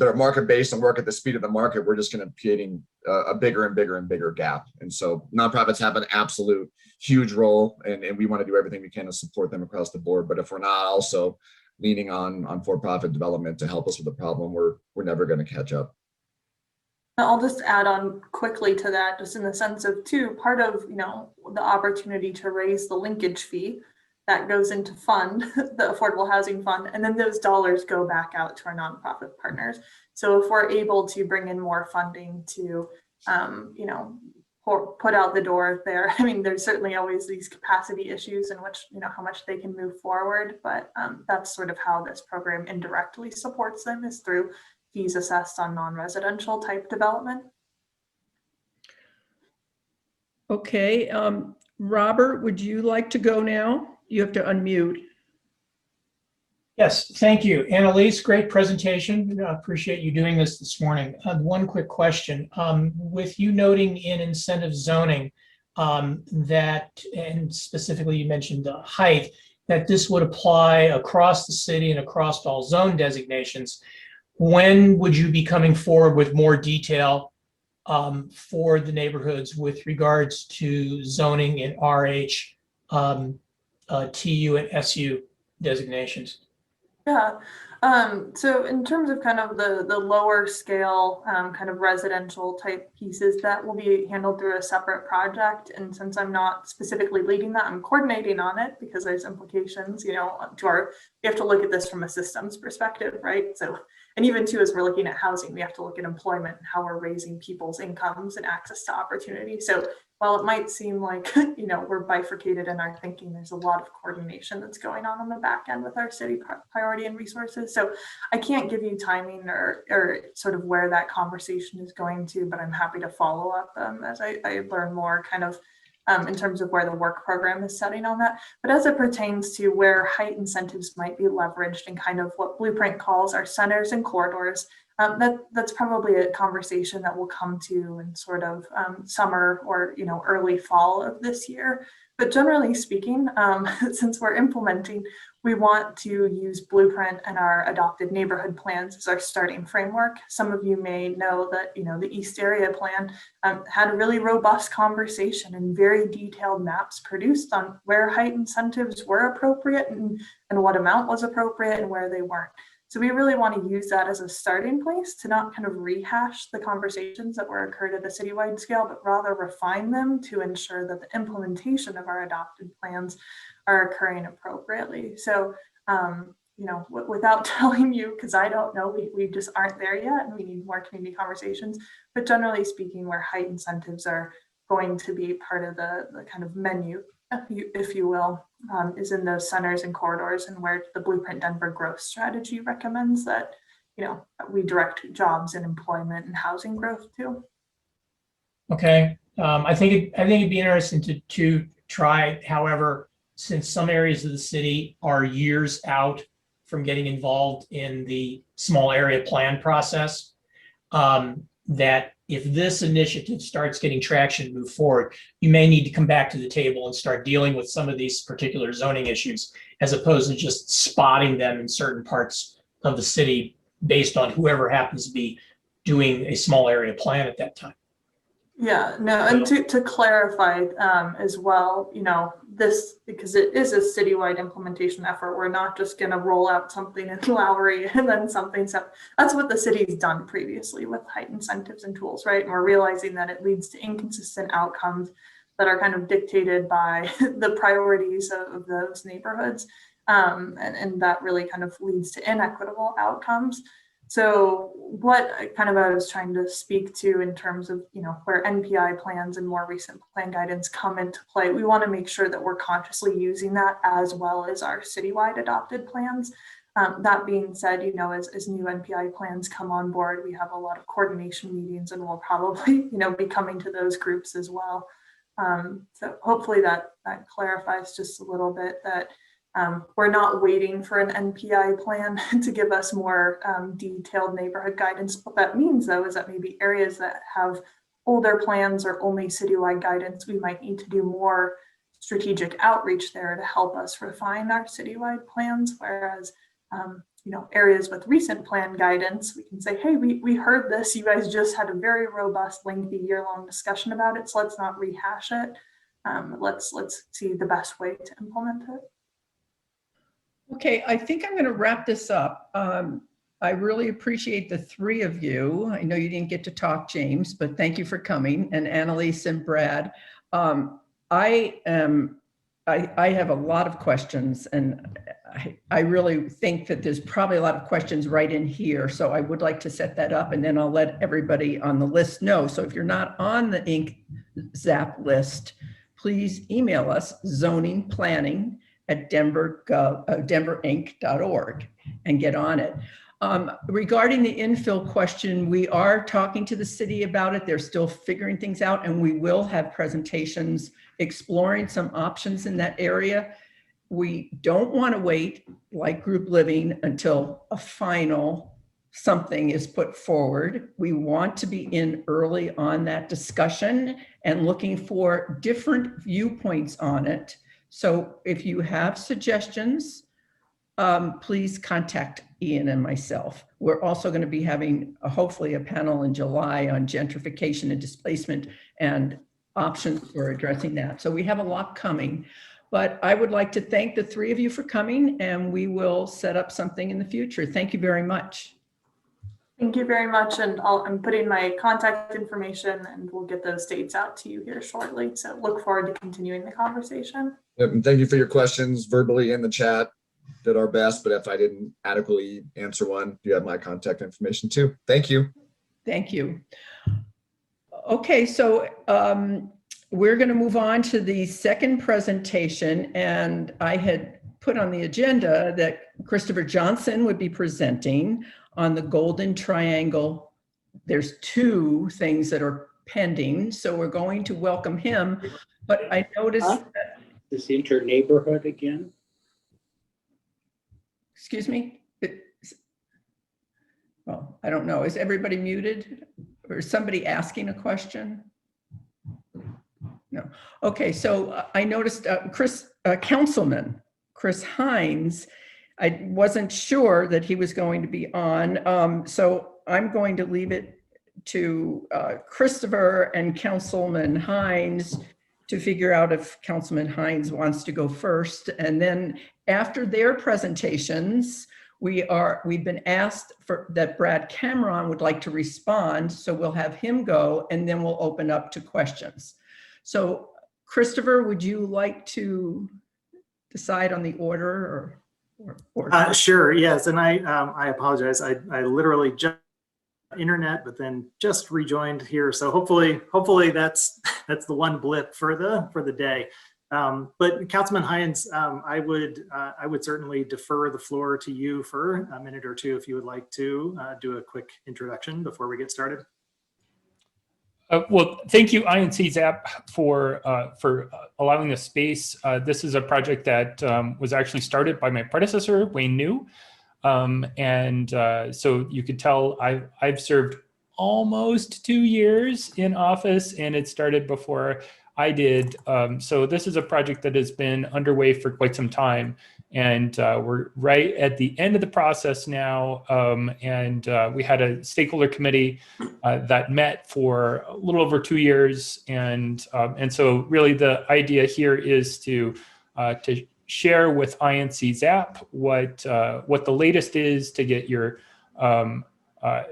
S3: are market-based and work at the speed of the market, we're just going to be creating a bigger and bigger and bigger gap. And so nonprofits have an absolute huge role, and we want to do everything we can to support them across the board. But if we're not also leaning on for-profit development to help us with the problem, we're never going to catch up.
S2: I'll just add on quickly to that, just in the sense of part of the opportunity to raise the linkage fee that goes into fund the affordable housing fund, and then those dollars go back out to our nonprofit partners. So if we're able to bring in more funding to put out the door there, there's certainly always these capacity issues in which how much they can move forward, but that's sort of how this program indirectly supports them, is through fees assessed on non-residential type development.
S1: Okay, Robert, would you like to go now? You have to unmute.
S6: Yes, thank you. Analiese, great presentation. I appreciate you doing this morning. One quick question. With you noting in incentive zoning that, and specifically you mentioned height, that this would apply across the city and across all zone designations. when would you be coming forward with more detail for the neighborhoods with regards to zoning in RH, TU, and SU designations?
S2: Yeah. So in terms of kind of the lower scale kind of residential type pieces, that will be handled through a separate project. And since I'm not specifically leading that, I'm coordinating on it because there's implications, you know, we have to look at this from a systems perspective, right? So, and even too, as we're looking at housing, we have to look at employment and how we're raising people's incomes and access to opportunity. So while it might seem like, you know, we're bifurcated in our thinking, there's a lot of coordination that's going on the back end with our city priority and resources. So I can't give you timing or sort of where that conversation is going to, but I'm happy to follow up as I learn more kind of in terms of where the work program is setting on that. But as it pertains to where height incentives might be leveraged and kind of what Blueprint calls our centers and corridors, that's probably a conversation that we'll come to in sort of summer or, you know, early fall of this year. But generally speaking, since we're implementing, we want to use Blueprint and our adopted neighborhood plans as our starting framework. Some of you may know that, you know, the East Area Plan had a really robust conversation and very detailed maps produced on where height incentives were appropriate and what amount was appropriate and where they weren't. So we really want to use that as a starting place to not kind of rehash the conversations that were occurred at a citywide scale, but rather refine them to ensure that the implementation of our adopted plans are occurring appropriately. So, you know, without telling you, because I don't know, we just aren't there yet and we need more community conversations, but generally speaking, where height incentives are going to be part of the kind of menu, if you will, is in those centers and corridors, and where the Blueprint Denver growth strategy recommends that, you know, we direct jobs and employment and housing growth to.
S6: Okay, I think it'd be interesting to try. However, since some areas of the city are years out from getting involved in the small area plan process, that if this initiative starts getting traction and move forward, you may need to come back to the table and start dealing with some of these particular zoning issues, as opposed to just spotting them in certain parts of the city based on whoever happens to be doing a small area plan at that time.
S2: Yeah, no, and to clarify as well, you know, this, because it is a citywide implementation effort, we're not just going to roll out something in Lowry and then something. So that's what the city's done previously with height incentives and tools, right? And we're realizing that it leads to inconsistent outcomes that are kind of dictated by the priorities of those neighborhoods. And that really kind of leads to inequitable outcomes. So what I was trying to speak to in terms of, you know, where NPI plans and more recent plan guidance come into play, we want to make sure that we're consciously using that as well as our citywide adopted plans. That being said, you know, as new NPI plans come on board, we have a lot of coordination meetings, and we'll probably, you know, be coming to those groups as well. So hopefully that clarifies just a little bit that we're not waiting for an NPI plan to give us more detailed neighborhood guidance. What that means, though, is that maybe areas that have older plans or only citywide guidance, we might need to do more strategic outreach there to help us refine our citywide plans. Whereas, you know, areas with recent plan guidance, we can say, hey, we heard this. You guys just had a very robust, lengthy, year-long discussion about it. So let's not rehash it. Let's see the best way to implement it.
S1: Okay, I think I'm going to wrap this up. I really appreciate the three of you. I know you didn't get to talk, James, but thank you for coming, and Analiese and Brad. I have a lot of questions, and I really think that there's probably a lot of questions right in here. So I would like to set that up, and then I'll let everybody on the list know. So if you're not on the Inc. Zap list, please email us zoningplanning@denverinc.org and get on it. Regarding the infill question, we are talking to the city about it. They're still figuring things out, and we will have presentations exploring some options in that area. We don't want to wait, like group living, until a final something is put forward. We want to be in early on that discussion and looking for different viewpoints on it. So if you have suggestions, please contact Ian and myself. We're also going to be having hopefully a panel in July on gentrification and displacement and options for addressing that. So we have a lot coming, but I would like to thank the three of you for coming, and we will set up something in the future. Thank you very much.
S2: Thank you very much. And I'm putting my contact information and we'll get those dates out to you here shortly. So look forward to continuing the conversation.
S3: Yep, and thank you for your questions verbally in the chat. Did our best, but if I didn't adequately answer one, you have my contact information too. Thank you.
S1: Thank you. Okay, so we're going to move on to the second presentation, and I had put on the agenda that Kristofer Johnson would be presenting on the Golden Triangle. There's two things that are pending, so we're going to welcome him, but I noticed that,
S7: This inter-neighborhood again?
S1: excuse me? Well, I don't know. Is everybody muted? Or is somebody asking a question? No. Okay, so I noticed Councilman Chris Hinds, I wasn't sure that he was going to be on. So I'm going to leave it to Kristofer and Councilman Hinds to figure out if Councilman Hinds wants to go first. And then after their presentations, we've been asked that Brad Cameron would like to respond. So we'll have him go, and then we'll open up to questions. So Kristofer, would you like to decide on the order or?
S8: Sure, yes, and I apologize. I literally just internet, but then just rejoined here. So hopefully that's the one blip for the day. But Councilman Hinds, I would certainly defer the floor to you for a minute or two if you would like to do a quick introduction before we get started.
S6: Well, thank you, INC Zap, for allowing the space. This is a project that was actually started by my predecessor, Wayne New. So you could tell I've served almost 2 years in office, and it started before I did. So this is a project that has been underway for quite some time, and we're right at the end of the process now. We had a stakeholder committee that met for a little over 2 years, and so really the idea here is to share with INC Zap what the latest is, to get your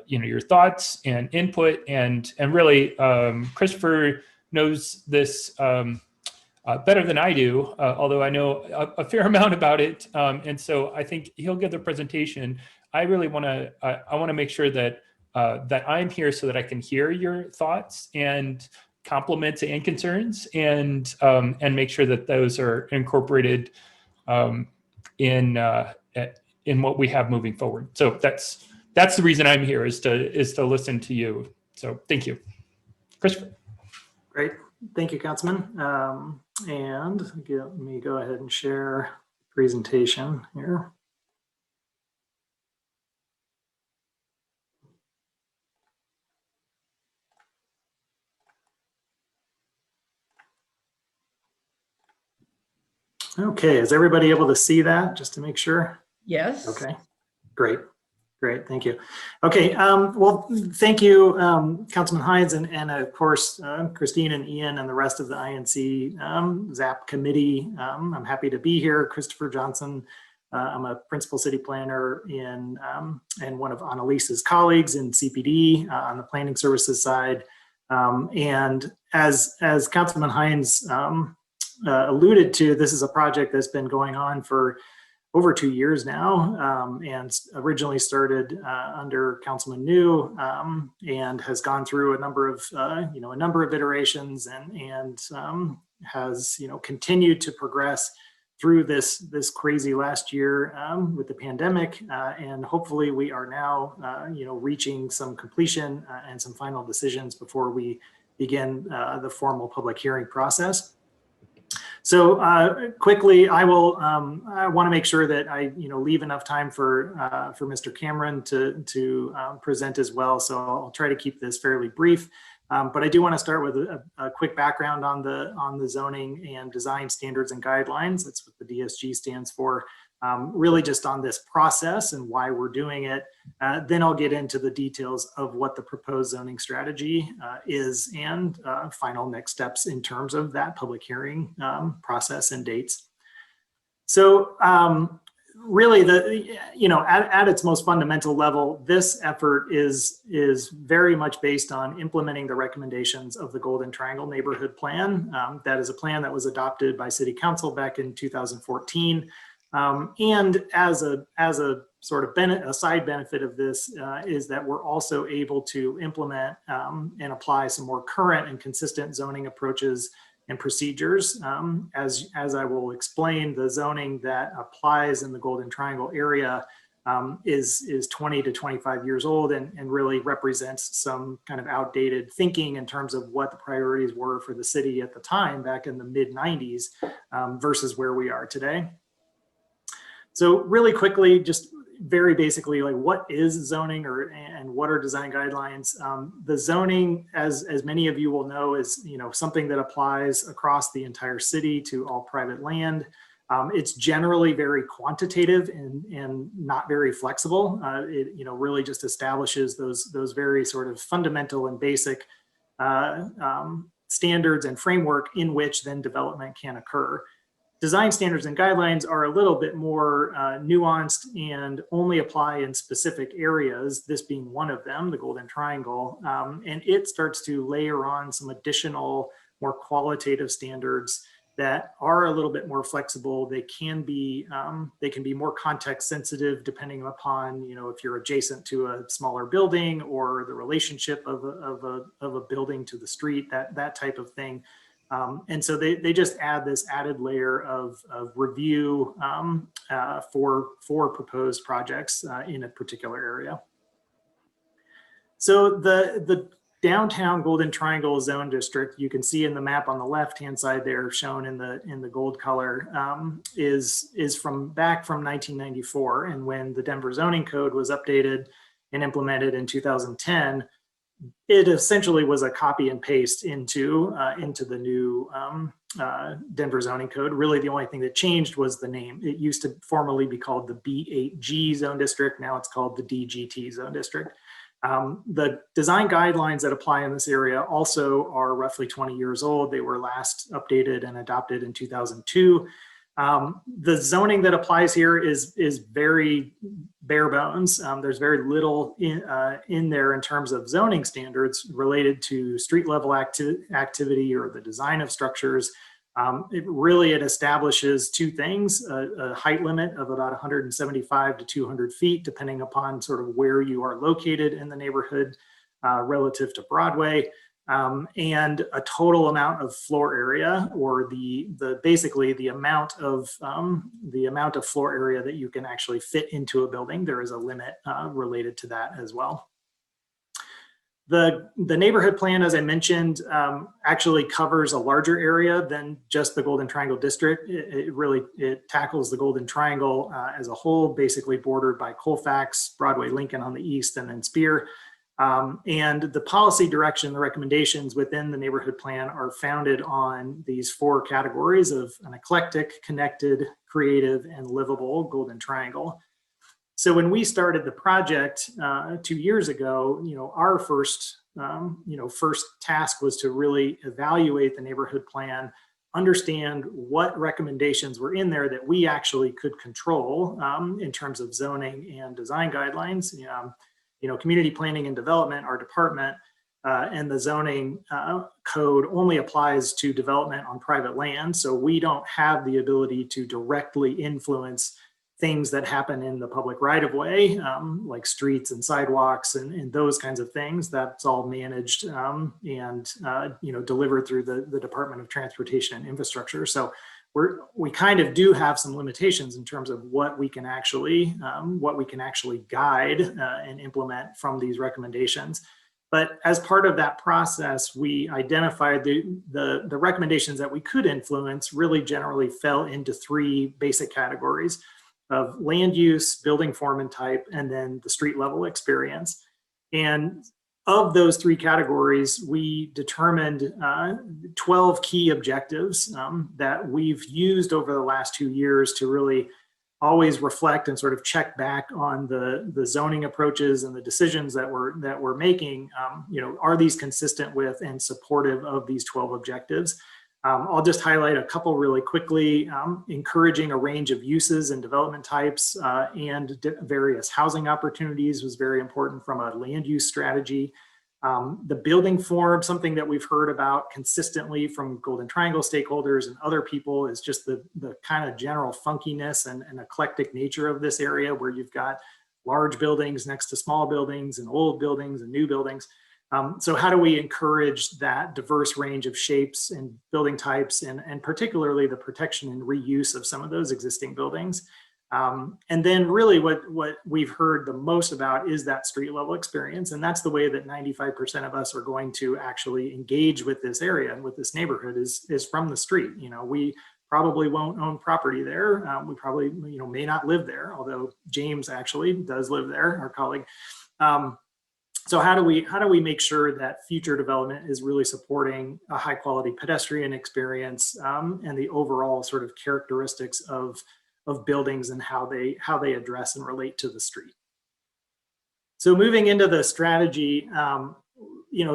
S6: your thoughts and input, and really Kristofer knows this better than I do, although I know a fair amount about it, and so I think he'll give the presentation. I really want to make sure that I'm here so that I can hear your thoughts and compliments and concerns, and make sure that those are incorporated in what we have moving forward. So that's the reason I'm here, is to listen to you. So thank you, Kristofer.
S8: Great, thank you, Councilman. And let me go ahead and share presentation here. Okay, is everybody able to see that, just to make sure?
S1: Yes.
S8: Okay, great. Great, thank you. Okay, well, thank you, Councilman Hinds, and of course, Christine and Ian and the rest of the INC ZAP committee. I'm happy to be here. Kristofer Johnson, I'm a principal city planner and one of Analise's colleagues in CPD on the planning services side. And as Councilman Hinds alluded to, this is a project that's been going on for over 2 years now, and originally started under Councilman New, and has gone through a number of iterations, and has continued to progress through this crazy last year with the pandemic, and hopefully we are now reaching some completion and some final decisions before we begin the formal public hearing process. So quickly, I want to make sure that I leave enough time for Mr. Cameron to present as well. So I'll try to keep this fairly brief. But I do want to start with a quick background on the zoning and design standards and guidelines. That's what the DSG stands for. really just on this process and why we're doing it. Then I'll get into the details of what the proposed zoning strategy is and final next steps in terms of that public hearing process and dates. So really, at its most fundamental level, this effort is very much based on implementing the recommendations of the Golden Triangle Neighborhood Plan. That is a plan that was adopted by City Council back in 2014. And as a sort of a side benefit of this is that we're also able to implement and apply some more current and consistent zoning approaches and procedures. As I will explain, the zoning that applies in the Golden Triangle area is 20 to 25 years old and really represents some kind of outdated thinking in terms of what the priorities were for the city at the time back in the mid-90s versus where we are today. So really quickly, just very basically, like what is zoning and what are design guidelines? The zoning, as many of you will know, is something that applies across the entire city to all private land. It's generally very quantitative and not very flexible. It really just establishes those very sort of fundamental and basic standards and framework in which then development can occur. Design standards and guidelines are a little bit more nuanced and only apply in specific areas, this being one of them, the Golden Triangle, and it starts to layer on some additional, more qualitative standards that are a little bit more flexible. They can be more context sensitive depending upon, if you're adjacent to a smaller building or the relationship of a building to the street, that type of thing. And so they just add this added layer of review for proposed projects in a particular area. So the downtown Golden Triangle Zone District, you can see in the map on the left-hand side there, shown in the gold color, is back from 1994. And when the Denver Zoning Code was updated and implemented in 2010, it essentially was a copy and paste into the new Denver Zoning Code. Really, the only thing that changed was the name. It used to formerly be called the B8G Zone District. Now it's called the DGT Zone District. The design guidelines that apply in this area also are roughly 20 years old. They were last updated and adopted in 2002. The zoning that applies here is very bare bones. There's very little in there in terms of zoning standards related to street level activity or the design of structures. It establishes two things: a height limit of about 175 to 200 feet, depending upon sort of where you are located in the neighborhood relative to Broadway. And a total amount of floor area, or basically the amount of floor area that you can actually fit into a building. There is a limit related to that as well. The neighborhood plan, as I mentioned, actually covers a larger area than just the Golden Triangle District. It tackles the Golden Triangle as a whole, basically bordered by Colfax, Broadway, Lincoln on the east, and then Spear. And the policy direction, the recommendations within the neighborhood plan are founded on these four categories of an eclectic, connected, creative, and livable Golden Triangle. So when we started the project 2 years ago, our first task was to really evaluate the neighborhood plan, understand what recommendations were in there that we actually could control in terms of zoning and design guidelines. Community planning and development, our department, and the zoning code only applies to development on private land. So we don't have the ability to directly influence things that happen in the public right of way, like streets and sidewalks and those kinds of things. That's all managed and delivered through the Department of Transportation and Infrastructure. So we kind of do have some limitations in terms of what we can actually guide and implement from these recommendations. But as part of that process, we identified the recommendations that we could influence really generally fell into three basic categories of land use, building form and type, and then the street level experience. And of those three categories, we determined 12 key objectives that we've used over the last 2 years to really always reflect and sort of check back on the zoning approaches and the decisions that we're making. Are these consistent with and supportive of these 12 objectives? I'll just highlight a couple really quickly. Encouraging a range of uses and development types and various housing opportunities was very important from a land use strategy. The building form, something that we've heard about consistently from Golden Triangle stakeholders and other people, is just the kind of general funkiness and eclectic nature of this area, where you've got large buildings next to small buildings and old buildings and new buildings. So how do we encourage that diverse range of shapes and building types, and particularly the protection and reuse of some of those existing buildings? And then really what we've heard the most about is that street level experience. And that's the way that 95% of us are going to actually engage with this area and with this neighborhood is from the street. We probably won't own property there. We probably, may not live there, although James actually does live there, our colleague. So how do we make sure that future development is really supporting a high quality pedestrian experience and the overall sort of characteristics of buildings and how they address and relate to the street? So moving into the strategy,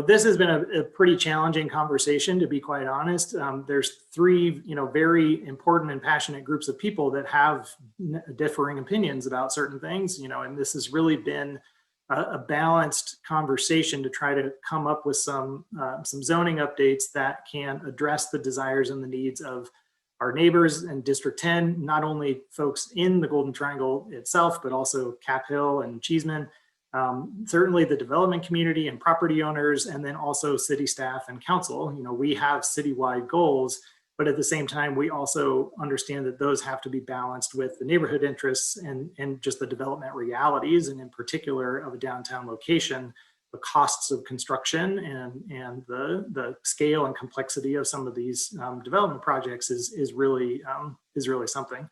S8: this has been a pretty challenging conversation, to be quite honest. There's three, very important and passionate groups of people that have differing opinions about certain things, and this has really been a balanced conversation to try to come up with some zoning updates that can address the desires and the needs of our neighbors in District 10, not only folks in the Golden Triangle itself, but also Cap Hill and Cheeseman, certainly the development community and property owners, and then also city staff and council. We have citywide goals, but at the same time, we also understand that those have to be balanced with the neighborhood interests and just the development realities, and in particular of a downtown location, the costs of construction and the scale and complexity of some of these development projects is really something.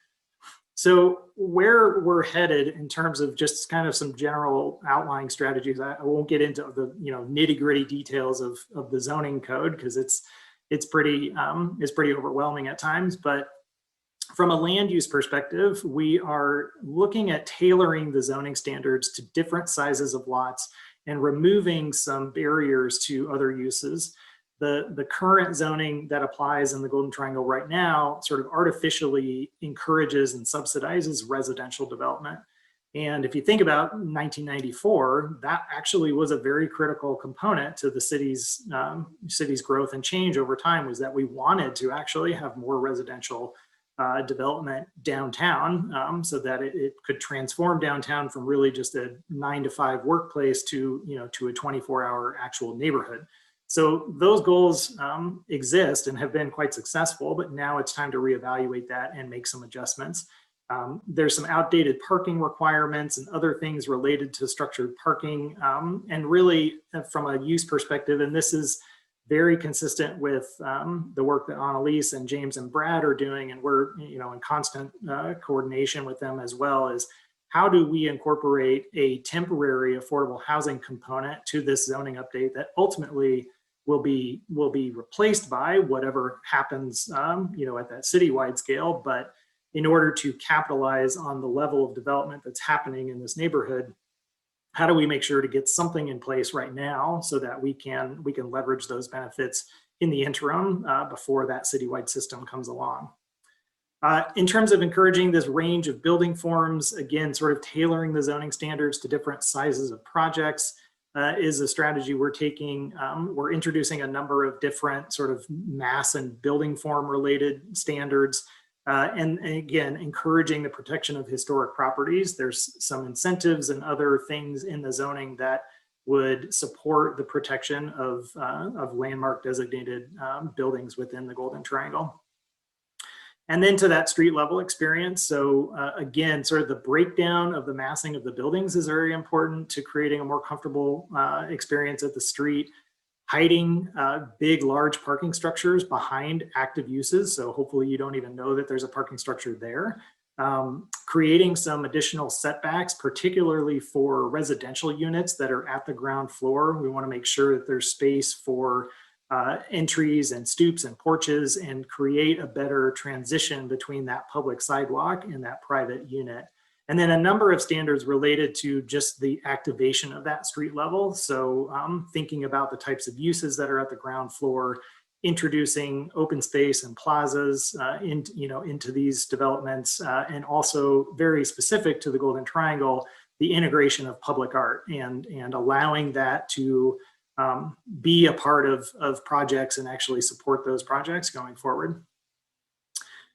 S8: So where we're headed in terms of just kind of some general outlying strategies, I won't get into the nitty-gritty details of the zoning code, because it's pretty overwhelming at times. But from a land use perspective, we are looking at tailoring the zoning standards to different sizes of lots and removing some barriers to other uses. The current zoning that applies in the Golden Triangle right now sort of artificially encourages and subsidizes residential development. And if you think about 1994, that actually was a very critical component to the city's growth and change over time, was that we wanted to actually have more residential development downtown, so that it could transform downtown from really just a 9-to-5 workplace to a 24-hour actual neighborhood. So those goals exist and have been quite successful, but now it's time to reevaluate that and make some adjustments. There's some outdated parking requirements and other things related to structured parking, and really from a use perspective, and this is very consistent with the work that Analiese and James and Brad are doing, and we're in constant coordination with them as well, is how do we incorporate a temporary affordable housing component to this zoning update that ultimately will be replaced by whatever happens at that citywide scale. But in order to capitalize on the level of development that's happening in this neighborhood, how do we make sure to get something in place right now so that we can leverage those benefits in the interim before that citywide system comes along? In terms of encouraging this range of building forms, again, sort of tailoring the zoning standards to different sizes of projects is a strategy we're taking. We're introducing a number of different sort of mass and building form related standards. And again, encouraging the protection of historic properties. There's some incentives and other things in the zoning that would support the protection of landmark designated buildings within the Golden Triangle. And then to that street level experience. So again, sort of the breakdown of the massing of the buildings is very important to creating a more comfortable experience at the street. Hiding big, large parking structures behind active uses. So hopefully you don't even know that there's a parking structure there. Creating some additional setbacks, particularly for residential units that are at the ground floor. We want to make sure that there's space for entries and stoops and porches and create a better transition between that public sidewalk and that private unit. And then a number of standards related to just the activation of that street level. So thinking about the types of uses that are at the ground floor, introducing open space and plazas into these developments, and also very specific to the Golden Triangle, the integration of public art and allowing that to be a part of projects and actually support those projects going forward.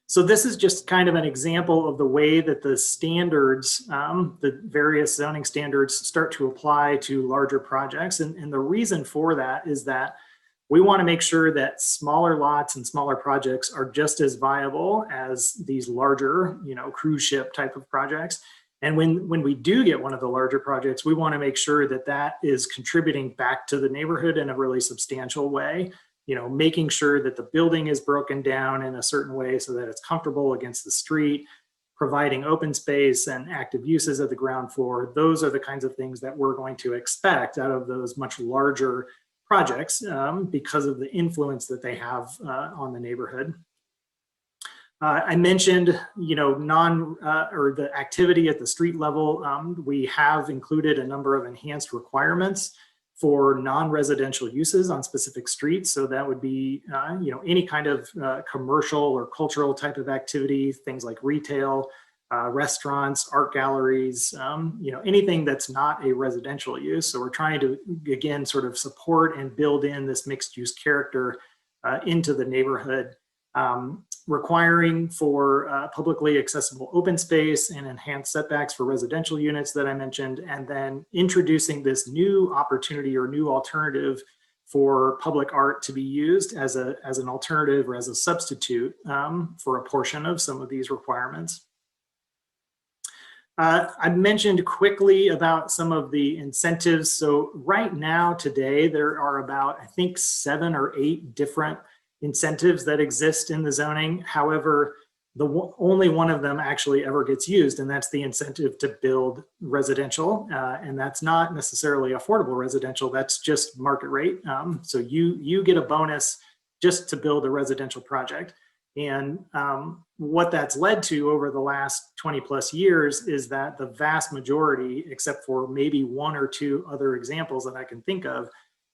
S8: So this is just kind of an example of the way that the standards, the various zoning standards start to apply to larger projects. And the reason for that is that we want to make sure that smaller lots and smaller projects are just as viable as these larger, cruise ship type of projects. And when we do get one of the larger projects, we want to make sure that that is contributing back to the neighborhood in a really substantial way. Making sure that the building is broken down in a certain way so that it's comfortable against the street, providing open space and active uses at the ground floor. Those are the kinds of things that we're going to expect out of those much larger projects because of the influence that they have on the neighborhood. I mentioned, the activity at the street level. We have included a number of enhanced requirements for non-residential uses on specific streets. So that would be, any kind of commercial or cultural type of activity, things like retail, restaurants, art galleries, anything that's not a residential use. So we're trying to, again, sort of support and build in this mixed use character into the neighborhood. Requiring for publicly accessible open space and enhanced setbacks for residential units that I mentioned, and then introducing this new opportunity or new alternative for public art to be used as an alternative or as a substitute for a portion of some of these requirements. I mentioned quickly about some of the incentives. So right now, today, there are about, I think, 7 or 8 different incentives that exist in the zoning. However, only one of them actually ever gets used, and that's the incentive to build residential. And that's not necessarily affordable residential, that's just market rate. So you get a bonus just to build a residential project. And what that's led to over the last 20 plus years is that the vast majority, except for maybe 1 or 2 other examples that I can think of,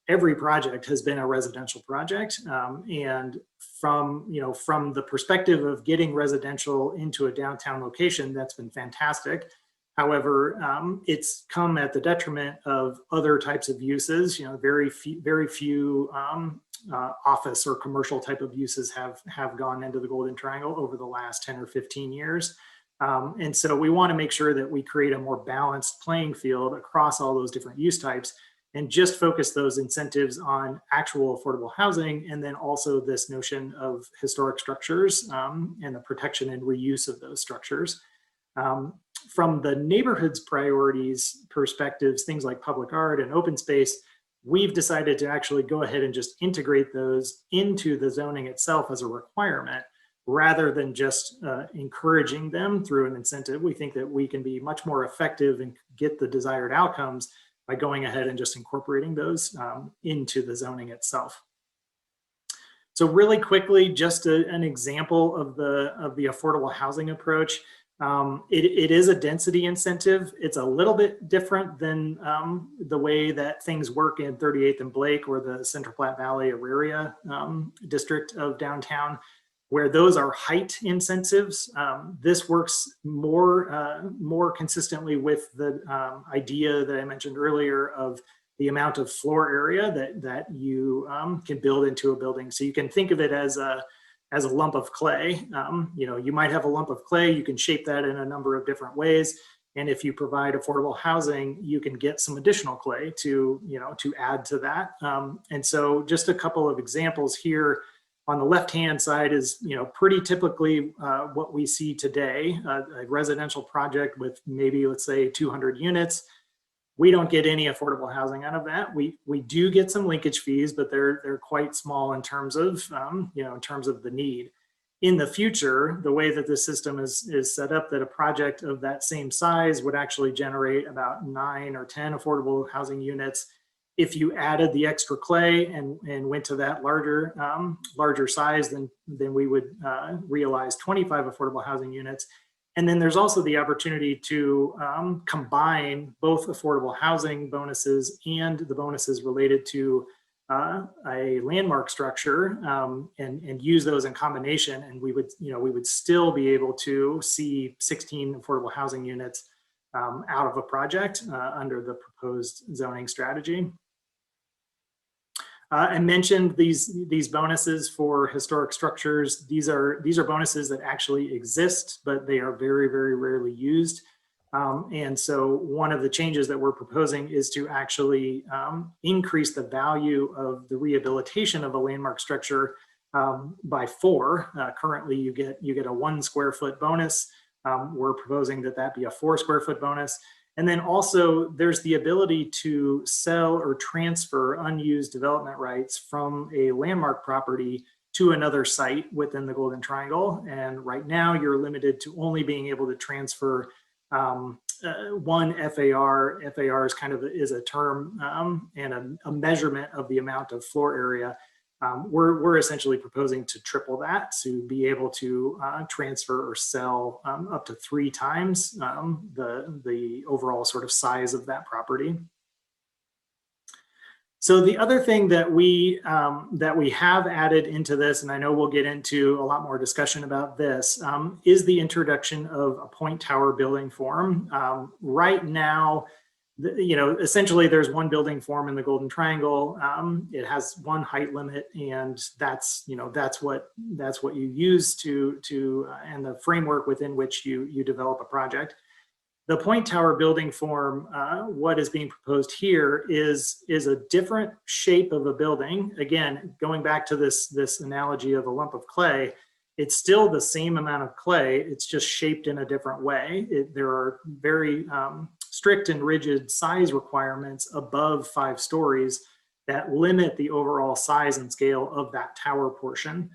S8: every project has been a residential project. And from the perspective of getting residential into a downtown location, that's been fantastic. However, it's come at the detriment of other types of uses. Very few office or commercial type of uses have gone into the Golden Triangle over the last 10 or 15 years. And so we want to make sure that we create a more balanced playing field across all those different use types, and just focus those incentives on actual affordable housing, and then also this notion of historic structures and the protection and reuse of those structures. From the neighborhood's priorities perspectives, things like public art and open space, we've decided to actually go ahead and just integrate those into the zoning itself as a requirement, rather than just encouraging them through an incentive. We think that we can be much more effective and get the desired outcomes by going ahead and just incorporating those into the zoning itself. So really quickly, just an example of the affordable housing approach. It is a density incentive. It's a little bit different than the way that things work in 38th and Blake or the Central Platte Valley Auraria district of downtown, where those are height incentives. This works more consistently with the idea that I mentioned earlier of the amount of floor area that you can build into a building. So you can think of it as a lump of clay. You might have a lump of clay, you can shape that in a number of different ways. And if you provide affordable housing, you can get some additional clay to add to that. And so just a couple of examples here. On the left-hand side is, pretty typically what we see today, a residential project with maybe, let's say, 200 units. We don't get any affordable housing out of that. We do get some linkage fees, but they're quite small in terms of, in terms of the need. In the future, the way that the system is set up, that a project of that same size would actually generate about 9 or 10 affordable housing units. If you added the extra clay and went to that larger size, then we would realize 25 affordable housing units. And then there's also the opportunity to combine both affordable housing bonuses and the bonuses related to a landmark structure and use those in combination. And we would still be able to see 16 affordable housing units out of a project under the proposed zoning strategy. I mentioned these bonuses for historic structures. These are bonuses that actually exist, but they are very, very rarely used. And so one of the changes that we're proposing is to actually increase the value of the rehabilitation of a landmark structure by 4. Currently, you get a 1 square foot bonus. We're proposing that be a 4 square foot bonus. And then also there's the ability to sell or transfer unused development rights from a landmark property to another site within the Golden Triangle. And right now you're limited to only being able to transfer one FAR. FAR is is a term and a measurement of the amount of floor area. We're essentially proposing to triple that, to be able to transfer or sell up to 3 times the overall sort of size of that property. So the other thing that we have added into this, and I know we'll get into a lot more discussion about this, is the introduction of a point tower building form. Right now, essentially there's one building form in the Golden Triangle. It has one height limit, and that's what you use to and the framework within which you develop a project. The point tower building form, what is being proposed here is a different shape of a building. Again, going back to this analogy of a lump of clay, it's still the same amount of clay, it's just shaped in a different way. There are very strict and rigid size requirements above 5 stories that limit the overall size and scale of that tower portion.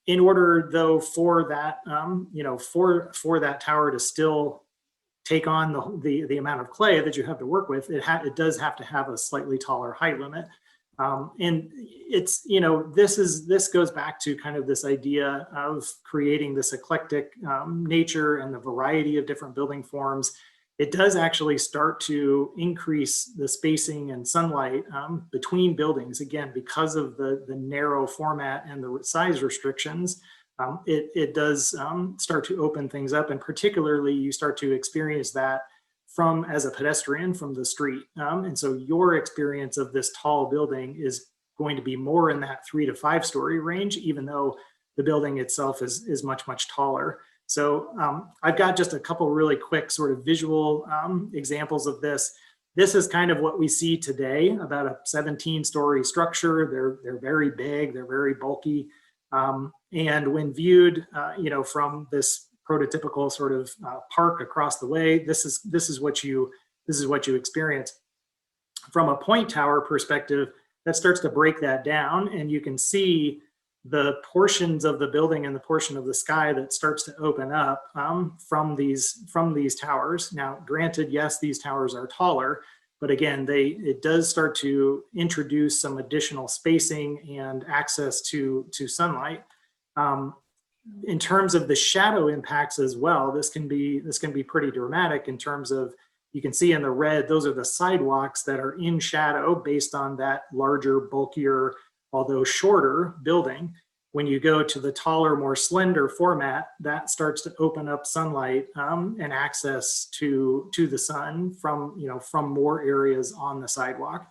S8: In order, though, for that for that tower to still take on the amount of clay that you have to work with, it does have to have a slightly taller height limit. And it's, this goes back to kind of this idea of creating this eclectic nature and the variety of different building forms. It does actually start to increase the spacing and sunlight between buildings, again, because of the narrow format and the size restrictions. It does start to open things up, and particularly you start to experience that as a pedestrian from the street. And so your experience of this tall building is going to be more in that 3 to 5 story range, even though the building itself is much, much taller. So I've got just a couple really quick sort of visual examples of this. This is kind of what we see today, about a 17-story structure. They're very big, they're very bulky. And when viewed, from this prototypical sort of park across the way, this is what you experience. From a point tower perspective, that starts to break that down, and you can see the portions of the building and the portion of the sky that starts to open up from these towers. Now, granted, yes, these towers are taller, but again, it does start to introduce some additional spacing and access to sunlight. In terms of the shadow impacts as well, this can be pretty dramatic in terms of, you can see in the red, those are the sidewalks that are in shadow based on that larger, bulkier, although shorter building. When you go to the taller, more slender format, that starts to open up sunlight and access to the sun from more areas on the sidewalk.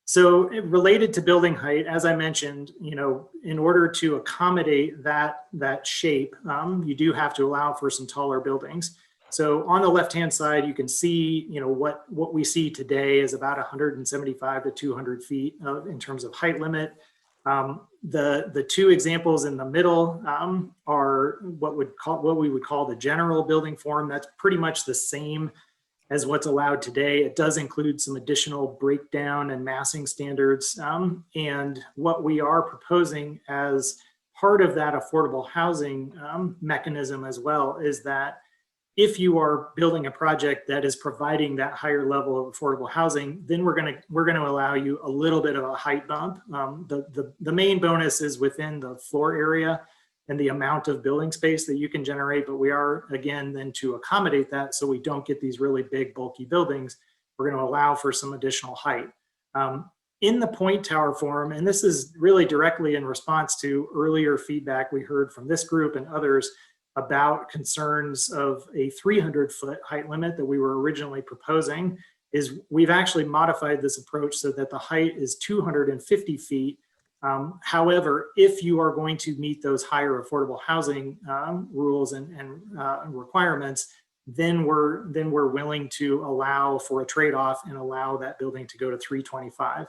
S8: So related to building height, as I mentioned, in order to accommodate that shape, you do have to allow for some taller buildings. So on the left-hand side, you can see, what we see today is about 175 to 200 feet in terms of height limit. The 2 examples in the middle are what we would call the general building form. That's pretty much the same as what's allowed today. It does include some additional breakdown and massing standards. And what we are proposing as part of that affordable housing mechanism as well is that if you are building a project that is providing that higher level of affordable housing, then we're going to allow you a little bit of a height bump. The main bonus is within the floor area and the amount of building space that you can generate, but we are, again, then to accommodate that so we don't get these really big bulky buildings, we're going to allow for some additional height. In the point tower form, and this is really directly in response to earlier feedback we heard from this group and others about concerns of a 300-foot height limit that we were originally proposing, is we've actually modified this approach so that the height is 250 feet. However, if you are going to meet those higher affordable housing rules and requirements, then we're willing to allow for a trade-off and allow that building to go to 325.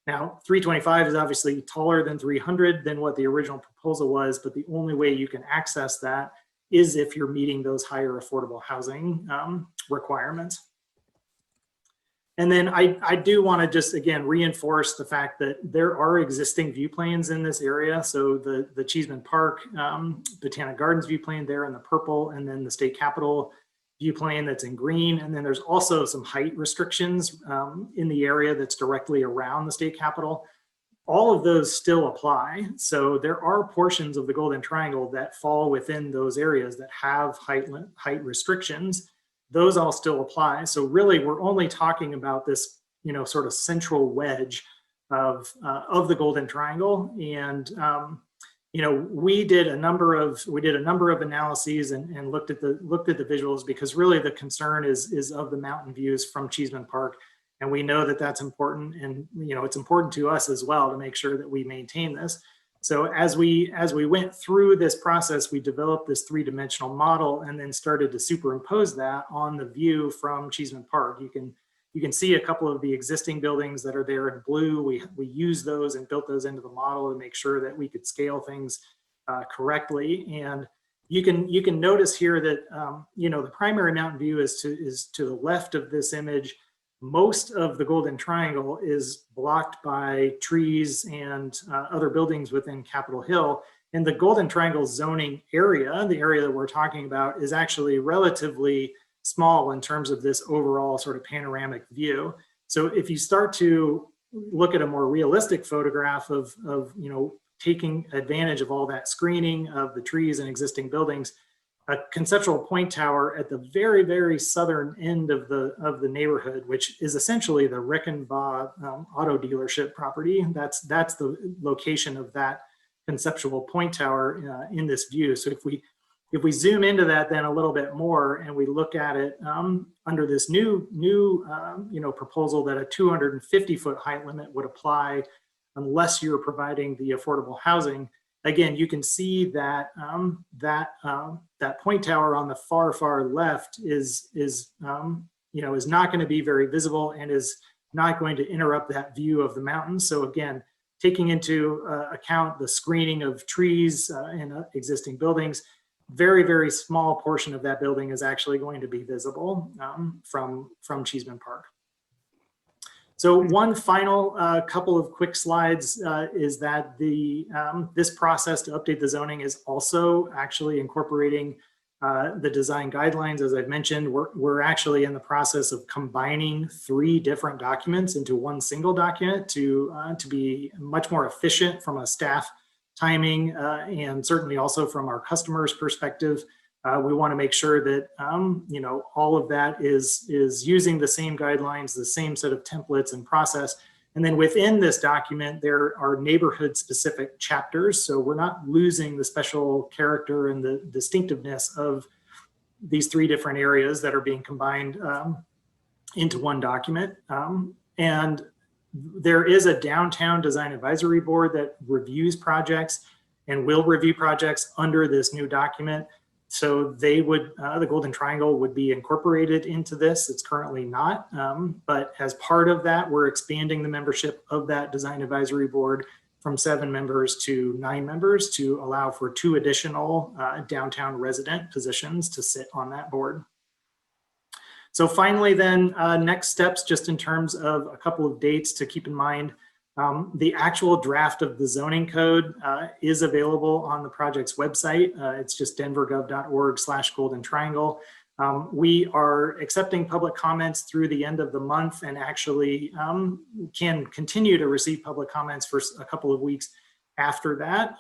S8: Now, 325 is obviously taller than 300 than what the original proposal was, but the only way you can access that is if you're meeting those higher affordable housing requirements. And then I do want to just, again, reinforce the fact that there are existing view planes in this area. So the Cheeseman Park, Botanic Gardens view plane there in the purple, and then the state capitol view plane that's in green. And then there's also some height restrictions in the area that's directly around the state capitol. All of those still apply. So there are portions of the Golden Triangle that fall within those areas that have height restrictions. Those all still apply. So really, we're only talking about this, sort of central wedge of the Golden Triangle. And we did a number of analyses and looked at the visuals, because really the concern is of the mountain views from Cheeseman Park. And we know that that's important, and it's important to us as well to make sure that we maintain this. So as we went through this process, we developed this three-dimensional model and then started to superimpose that on the view from Cheeseman Park. You can see a couple of the existing buildings that are there in blue. We used those and built those into the model to make sure that we could scale things correctly. And you can notice here that the primary mountain view is to the left of this image. Most of the Golden Triangle is blocked by trees and other buildings within Capitol Hill. And the Golden Triangle zoning area, the area that we're talking about, is actually relatively small in terms of this overall sort of panoramic view. So if you start to look at a more realistic photograph of taking advantage of all that screening of the trees and existing buildings, a conceptual point tower at the very, very southern end of the neighborhood, which is essentially the Rickenbaugh auto dealership property. That's the location of that conceptual point tower in this view. So if we zoom into that then a little bit more and we look at it under this new proposal that a 250-foot height limit would apply unless you're providing the affordable housing. Again, you can see that that point tower on the far left is not going to be very visible and is not going to interrupt that view of the mountains. So again, taking into account the screening of trees and existing buildings, very, very small portion of that building is actually going to be visible from Cheeseman Park. So one final couple of quick slides is that this process to update the zoning is also actually incorporating the design guidelines. As I've mentioned, we're actually in the process of combining 3 different documents into one single document to be much more efficient from a staff timing and certainly also from our customers' perspective. We want to make sure that all of that is using the same guidelines, the same set of templates and process. And then within this document, there are neighborhood-specific chapters. So we're not losing the special character and the distinctiveness of these 3 different areas that are being combined into one document. And there is a downtown design advisory board that reviews projects and will review projects under this new document. So they would, the Golden Triangle would be incorporated into this. It's currently not, but as part of that, we're expanding the membership of that design advisory board from 7 members to 9 members to allow for 2 additional downtown resident positions to sit on that board. So finally then, next steps just in terms of a couple of dates to keep in mind. The actual draft of the zoning code is available on the project's website. It's just denvergov.org/Golden Triangle. We are accepting public comments through the end of the month and actually can continue to receive public comments for a couple of weeks after that.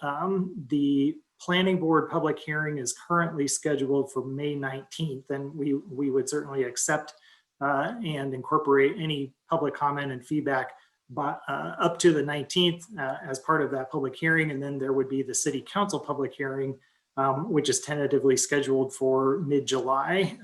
S8: The planning board public hearing is currently scheduled for May 19th, and we would certainly accept and incorporate any public comment and feedback up to the 19th as part of that public hearing. And then there would be the city council public hearing, which is tentatively scheduled for mid-July.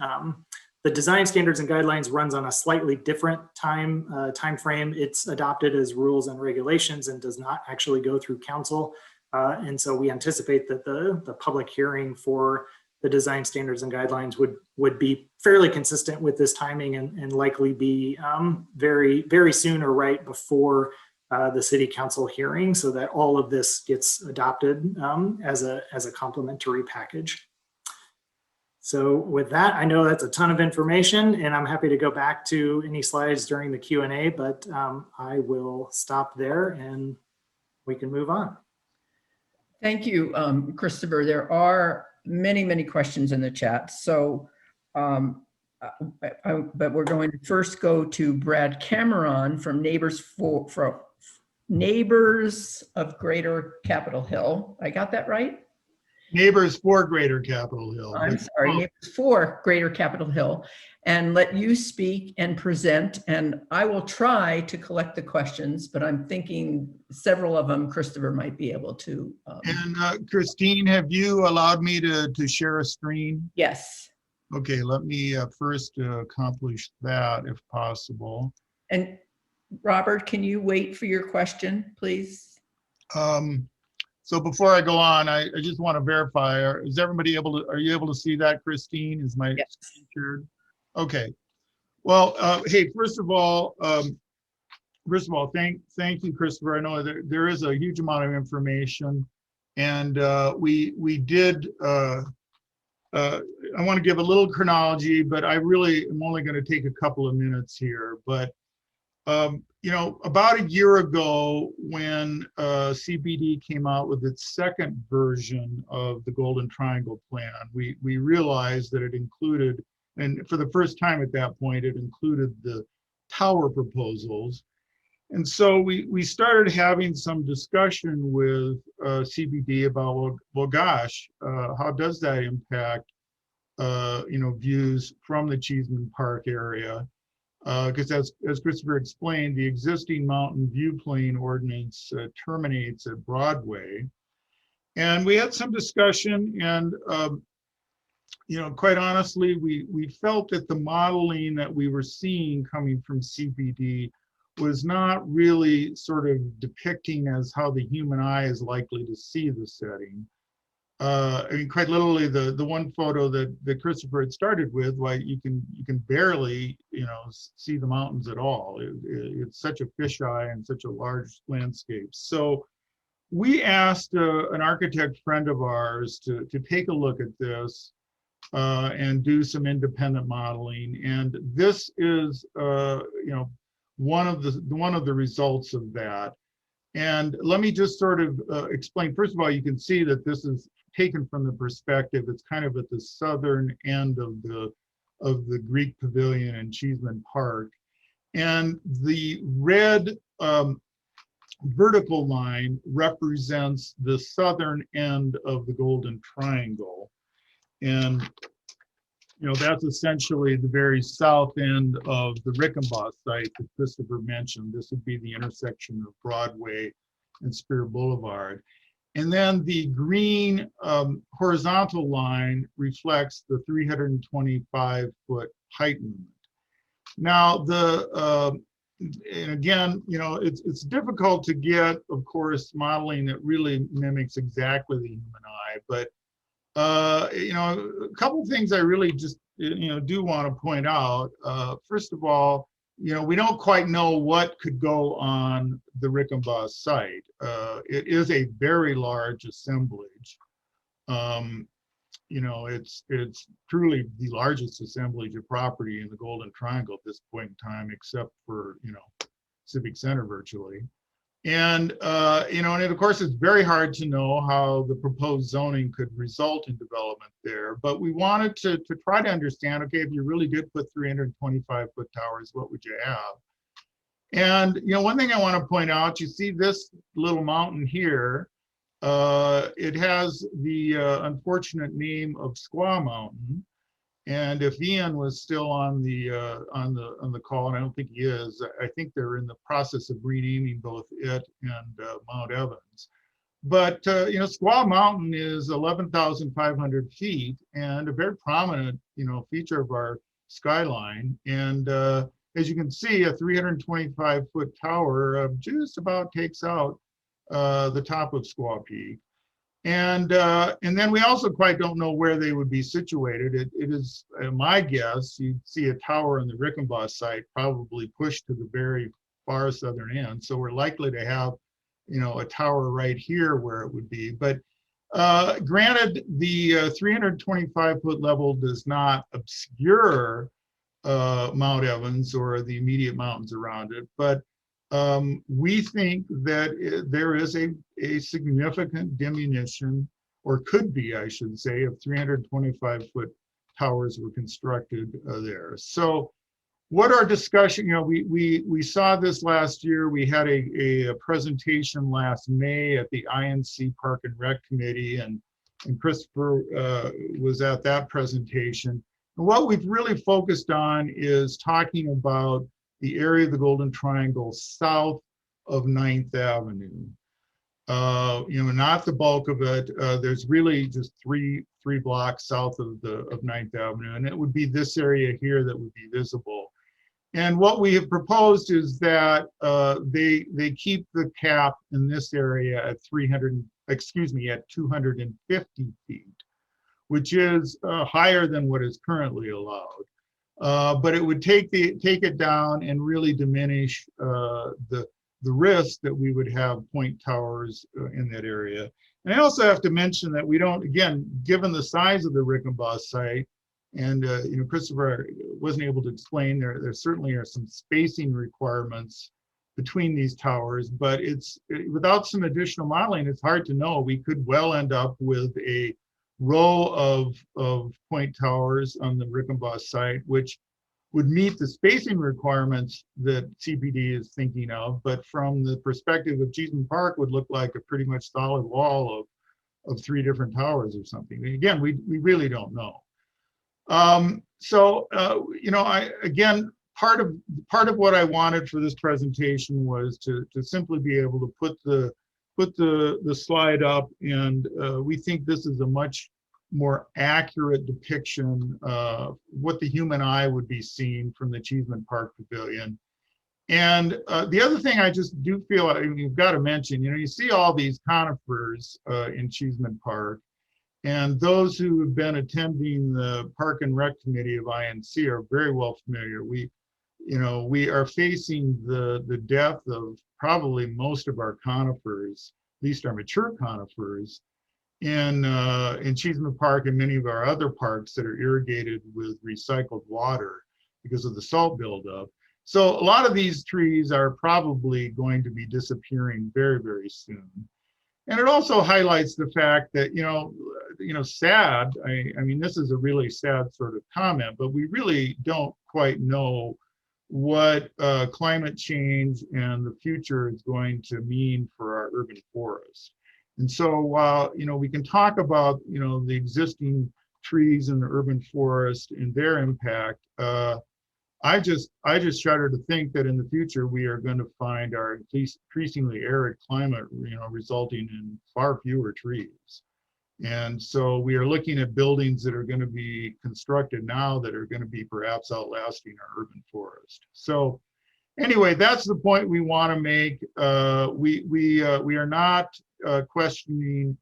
S8: The design standards and guidelines runs on a slightly different time frame. It's adopted as rules and regulations and does not actually go through council. And so we anticipate that the public hearing for the design standards and guidelines would be fairly consistent with this timing and likely be very, very soon or right before the city council hearing, so that all of this gets adopted as a complementary package. So with that, I know that's a ton of information, and I'm happy to go back to any slides during the Q&A, but I will stop there and we can move on.
S1: Thank you, Christopher. There are many questions in the chat. So, but we're going to first go to Brad Cameron from Neighbors of Greater Capitol Hill. I got that right?
S9: Neighbors for Greater Capitol Hill.
S1: I'm sorry, Neighbors for Greater Capitol Hill, and let you speak and present. And I will try to collect the questions, but I'm thinking several of them Christopher might be able to.
S9: And Christine, have you allowed me to share a screen?
S1: Yes.
S9: Okay, let me first accomplish that if possible.
S1: And Robert, can you wait for your question, please?
S9: So before I go on, I just want to verify, is everybody able to, are you able to see that, Christine? Is my screen shared? Okay. Well, hey, first of all, thank you, Christopher. I know there is a huge amount of information, and we did, I want to give a little chronology, but I really am only going to take a couple of minutes here. But you know, about a year ago, when CPD came out with its second version of the Golden Triangle Plan, we realized that it included, and for the first time at that point, it included the tower proposals. And so we started having some discussion with CPD about, well, gosh, how does that impact, you know, views from the Cheeseman Park area? Because as Christopher explained, the existing mountain view plane ordinance terminates at Broadway. And we had some discussion, and you know, quite honestly, we felt that the modeling that we were seeing coming from CPD was not really sort of depicting as how the human eye is likely to see the setting. I mean, quite literally, the one photo that Christopher had started with, why you can barely, you know, see the mountains at all. It's such a fisheye and such a large landscape. So we asked an architect friend of ours to take a look at this and do some independent modeling. And this is, you know, one of the results of that. And let me just sort of explain. First of all, you can see that this is taken from the perspective, it's kind of at the southern end of the Greek Pavilion in Cheeseman Park. And the red vertical line represents the southern end of the Golden Triangle. And you know, that's essentially the very south end of the Rickenbaugh site that Christopher mentioned. This would be the intersection of Broadway and Spear Boulevard. And then the green horizontal line reflects the 325-foot height limit. Now, and again, you know, it's difficult to get, of course, modeling that really mimics exactly the human eye, but you know, a couple of things I really just, you know, do want to point out. First of all, you know, we don't quite know what could go on the Rickenbaugh site. It is a very large assemblage. You know, it's truly the largest assemblage of property in the Golden Triangle at this point in time, except for, you know, Civic Center virtually. And, and of course, it's very hard to know how the proposed zoning could result in development there. But we wanted to try to understand, okay, if you really did put 325-foot towers, what would you have? And, one thing I want to point out, you see this little mountain here. It has the unfortunate name of Squaw Mountain. And if Ian was still on the call, and I don't think he is, I think they're in the process of renaming both it and Mount Evans. But Squaw Mountain is 11,500 feet and a very prominent feature of our skyline. And as you can see, a 325-foot tower just about takes out the top of Squaw Peak. And then we also quite don't know where they would be situated. It is my guess, you'd see a tower on the Rickenbaugh site probably pushed to the very far southern end. So we're likely to have, a tower right here where it would be. But granted, the 325-foot level does not obscure Mount Evans or the immediate mountains around it. But we think that there is a significant diminution, or could be, I should say, of 325-foot towers were constructed there. So what our discussion, we saw this last year. We had a presentation last May at the INC Park and Rec Committee, and Kristofer was at that presentation. And what we've really focused on is talking about the area of the Golden Triangle south of 9th Avenue. Not the bulk of it. There's really just three blocks south of 9th Avenue, and it would be this area here that would be visible. And what we have proposed is that they keep the cap in this area at 250 feet, which is higher than what is currently allowed. But it would take it down and really diminish the risk that we would have point towers in that area. And I also have to mention that we don't, again, given the size of the Rickenbaugh site, and Kristofer wasn't able to explain, there certainly are some spacing requirements between these towers, but without some additional modeling, it's hard to know. We could well end up with a row of point towers on the Rickenbaugh site, which would meet the spacing requirements that CPD is thinking of, but from the perspective of Cheeseman Park would look like a pretty much solid wall of 3 different towers or something. And again, we really don't know. Again, part of what I wanted for this presentation was to simply be able to put the slide up, and we think this is a much more accurate depiction of what the human eye would be seeing from the Cheeseman Park Pavilion. And the other thing I just do feel you've got to mention, you see all these conifers in Cheeseman Park, and those who have been attending the Park and Rec Committee of INC are very well familiar. We are facing the death of probably most of our conifers, at least our mature conifers, in Cheeseman Park and many of our other parks that are irrigated with recycled water because of the salt buildup. So a lot of these trees are probably going to be disappearing very, very soon. And it also highlights the fact that, sad, I mean, this is a really sad sort of comment, but we really don't quite know what climate change and the future is going to mean for our urban forest. And so while, we can talk about, the existing trees in the urban forest and their impact, I just shudder to think that in the future we are going to find our increasingly arid climate, resulting in far fewer trees. And so we are looking at buildings that are going to be constructed now that are going to be perhaps outlasting our urban forest. So anyway, that's the point we want to make. We are not questioning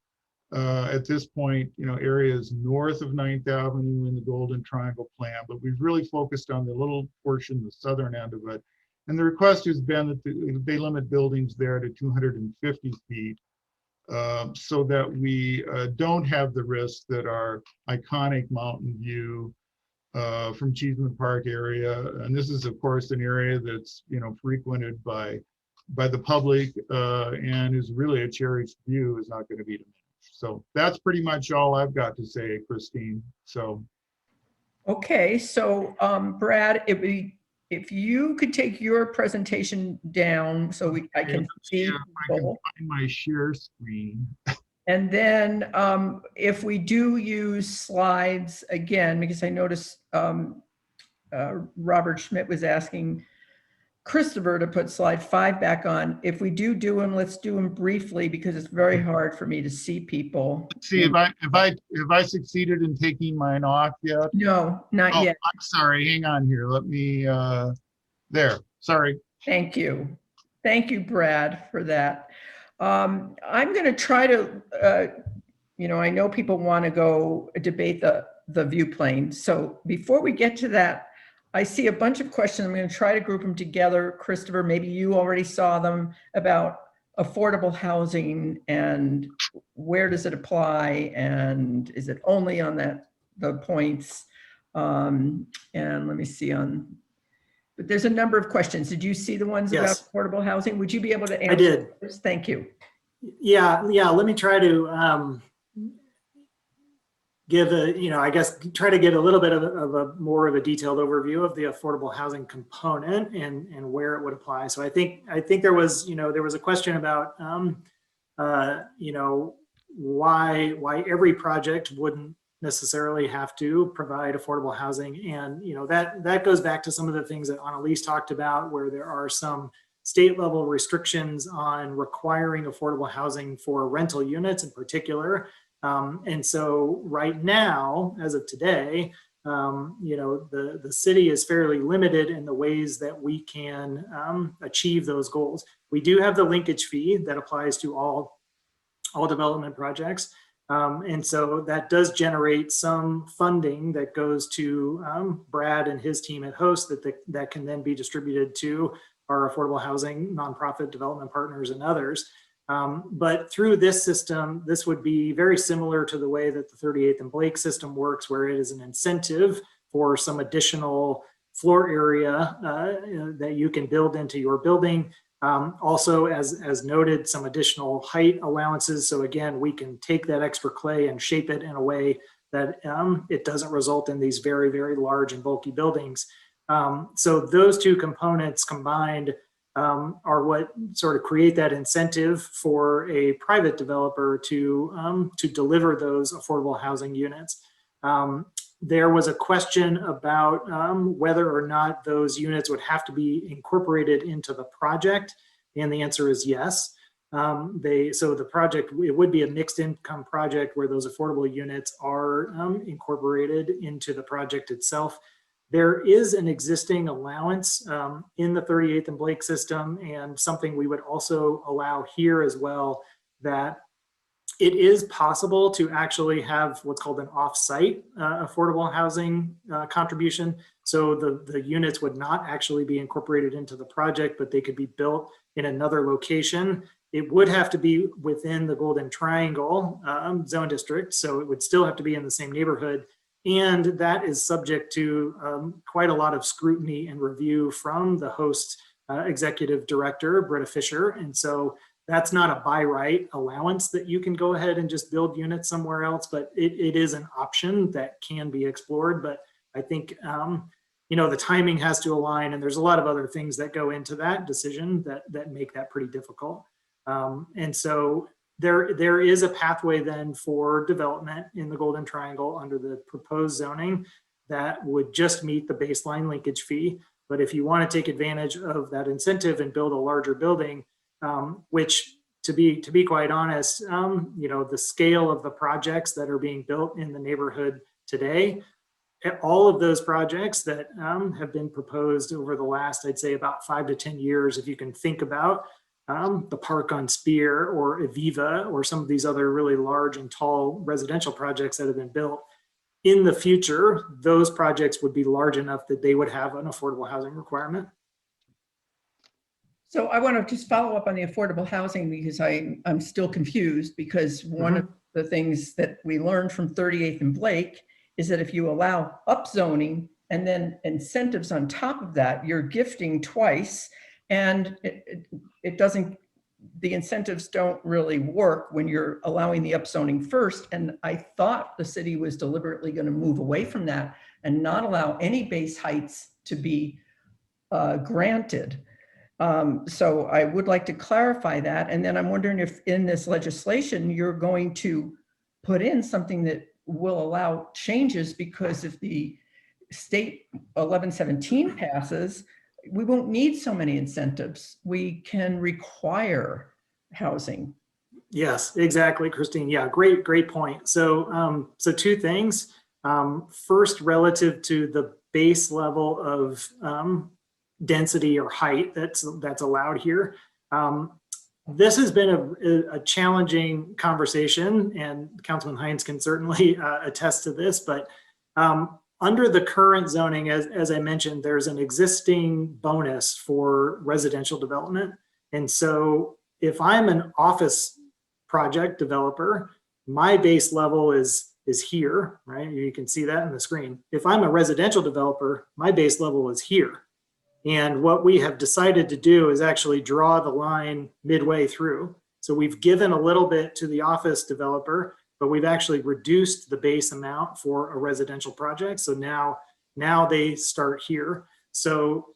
S9: at this point, areas north of 9th Avenue in the Golden Triangle plan, but we've really focused on the little portion, the southern end of it. And the request has been that they limit buildings there to 250 feet so that we don't have the risk that our iconic mountain view from Cheeseman Park area, and this is of course an area that's frequented by by the public and is really a cherished view is not going to be diminished. So that's pretty much all I've got to say, Christine. So.
S1: Okay, so Brad, if you could take your presentation down so I can see
S9: Yeah, if I can
S1: people.
S9: find my share screen.
S1: And then if we do use slides again, because I noticed Robert Schmidt was asking Christopher to put slide 5 back on. If we do them, let's do them briefly because it's very hard for me to see people.
S9: See if I succeeded in taking mine off yet.
S1: No, not yet.
S9: I'm sorry. Hang on here. Let me. There. Sorry.
S1: Thank you. Thank you, Brad, for that. I'm going to try to, I know people want to go debate the view plane. So before we get to that, I see a bunch of questions. I'm going to try to group them together. Christopher, maybe you already saw them about affordable housing and where does it apply and is it only on the points? And let me see but there's a number of questions. Did you see the ones
S8: Yes.
S1: about affordable housing? Would you be able to answer?
S8: I did.
S1: those? Thank you.
S8: Yeah. Let me try to give try to get a little bit of a more of a detailed overview of the affordable housing component and where it would apply. So I think there was a question about why every project wouldn't necessarily have to provide affordable housing, and that goes back to some of the things that Analiese talked about, where there are some state level restrictions on requiring affordable housing for rental units in particular. And so right now, as of today, the city is fairly limited in the ways that we can achieve those goals. We do have the linkage fee that applies to all development projects. And so that does generate some funding that goes to Brad and his team at Host that can then be distributed to our affordable housing nonprofit development partners and others. But through this system, this would be very similar to the way that the 38th and Blake system works, where it is an incentive for some additional floor area that you can build into your building. Also, as noted, some additional height allowances. So again, we can take that extra clay and shape it in a way that it doesn't result in these very, very large and bulky buildings. So those two components combined are what sort of create that incentive for a private developer to deliver those affordable housing units. There was a question about whether or not those units would have to be incorporated into the project, and the answer is yes. So the project, it would be a mixed income project where those affordable units are incorporated into the project itself. There is an existing allowance in the 38th and Blake system, and something we would also allow here as well, that it is possible to actually have what's called an off-site affordable housing contribution. So the units would not actually be incorporated into the project, but they could be built in another location. It would have to be within the Golden Triangle zone district, so it would still have to be in the same neighborhood. And that is subject to quite a lot of scrutiny and review from the Host executive director, Britta Fisher. And so that's not a by right allowance that you can go ahead and just build units somewhere else, but it is an option that can be explored. But I think, the timing has to align, and there's a lot of other things that go into that decision that make that pretty difficult. And so there is a pathway then for development in the Golden Triangle under the proposed zoning that would just meet the baseline linkage fee. But if you want to take advantage of that incentive and build a larger building, which to be quite honest, the scale of the projects that are being built in the neighborhood today, all of those projects that have been proposed over the last, I'd say about 5 to 10 years, if you can think about the Park on Spear or Aviva or some of these other really large and tall residential projects that have been built, in the future, those projects would be large enough that they would have an affordable housing requirement.
S1: So I want to just follow up on the affordable housing because I'm still confused, because one of the things that we learned from 38th and Blake is that if you allow upzoning and then incentives on top of that, you're gifting twice. And it doesn't, the incentives don't really work when you're allowing the upzoning first. And I thought the city was deliberately going to move away from that and not allow any base heights to be granted. So I would like to clarify that. And then I'm wondering if in this legislation, you're going to put in something that will allow changes, because if the state 1117 passes, we won't need so many incentives. We can require housing.
S8: Yes, exactly, Christine. Yeah, great point. So, so two things. First, relative to the base level of density or height that's allowed here. This has been a challenging conversation, and Councilman Hinds can certainly attest to this, but under the current zoning, as I mentioned, there's an existing bonus for residential development. And so if I'm an office project developer, my base level is here, right? You can see that in the screen. If I'm a residential developer, my base level is here. And what we have decided to do is actually draw the line midway through. So we've given a little bit to the office developer, but we've actually reduced the base amount for a residential project. So now they start here. So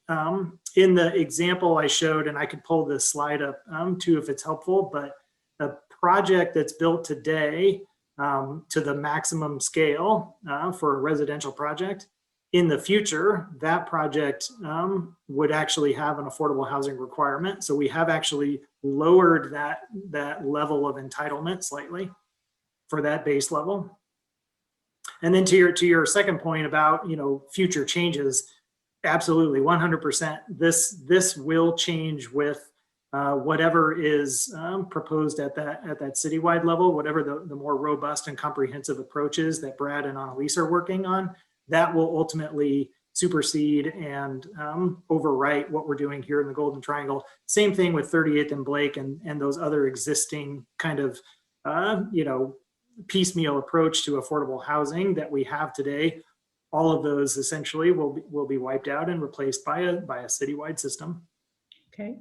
S8: in the example I showed, and I could pull this slide up too if it's helpful, but a project that's built today to the maximum scale for a residential project, in the future, that project would actually have an affordable housing requirement. So we have actually lowered that level of entitlement slightly for that base level. And then to your second point about, future changes, absolutely 100%. This will change with whatever is proposed at that citywide level, whatever the more robust and comprehensive approaches that Brad and Analiese are working on. That will ultimately supersede and overwrite what we're doing here in the Golden Triangle. Same thing with 38th and Blake and those other existing kind of, piecemeal approach to affordable housing that we have today. All of those essentially will be wiped out and replaced by a citywide system.
S1: Okay.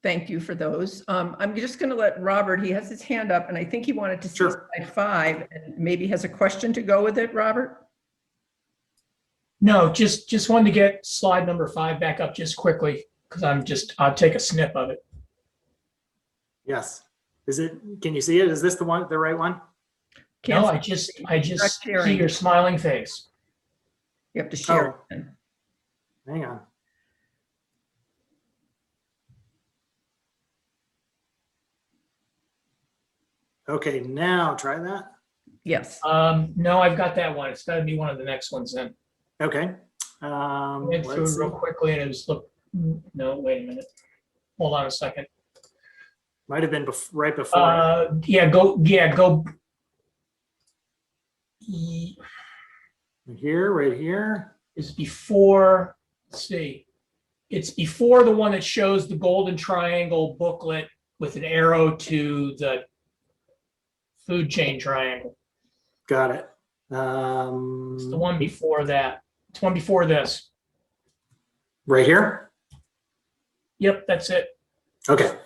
S1: Thank you for those. I'm just going to let Robert, he has his hand up, and I think he wanted to see slide 5 and maybe has a question to go with it, Robert?
S6: No, just wanted to get slide number 5 back up just quickly, because I'll take a snip of it.
S8: Yes. Can you see it? Is this the right one?
S6: No, I just see your smiling face.
S1: You have to share.
S8: Oh. Hang on. Okay, now try that.
S1: Yes.
S6: No, I've got that one. It's got to be one of the next ones then.
S8: Okay.
S6: Went through it real quickly and it was no, wait a minute. Hold on a second.
S8: Might have been right before.
S6: Go.
S8: Here, right here.
S6: Is before, let's see. It's before the one that shows the Golden Triangle booklet with an arrow to the food chain triangle.
S8: Got it.
S6: It's the one before that. It's one before this.
S8: Right here?
S6: Yep, that's it.
S8: Okay.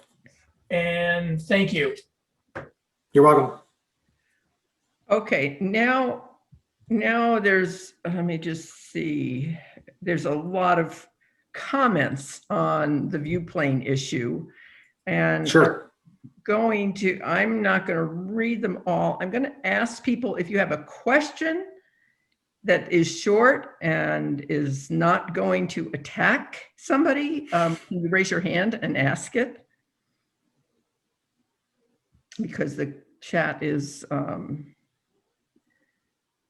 S6: And thank you.
S8: You're welcome.
S1: Okay, now there's, let me just see, there's a lot of comments on the view plane issue. And
S8: sure.
S1: I'm not going to read them all. I'm going to ask people if you have a question that is short and is not going to attack somebody, can you raise your hand and ask it? Because the chat is,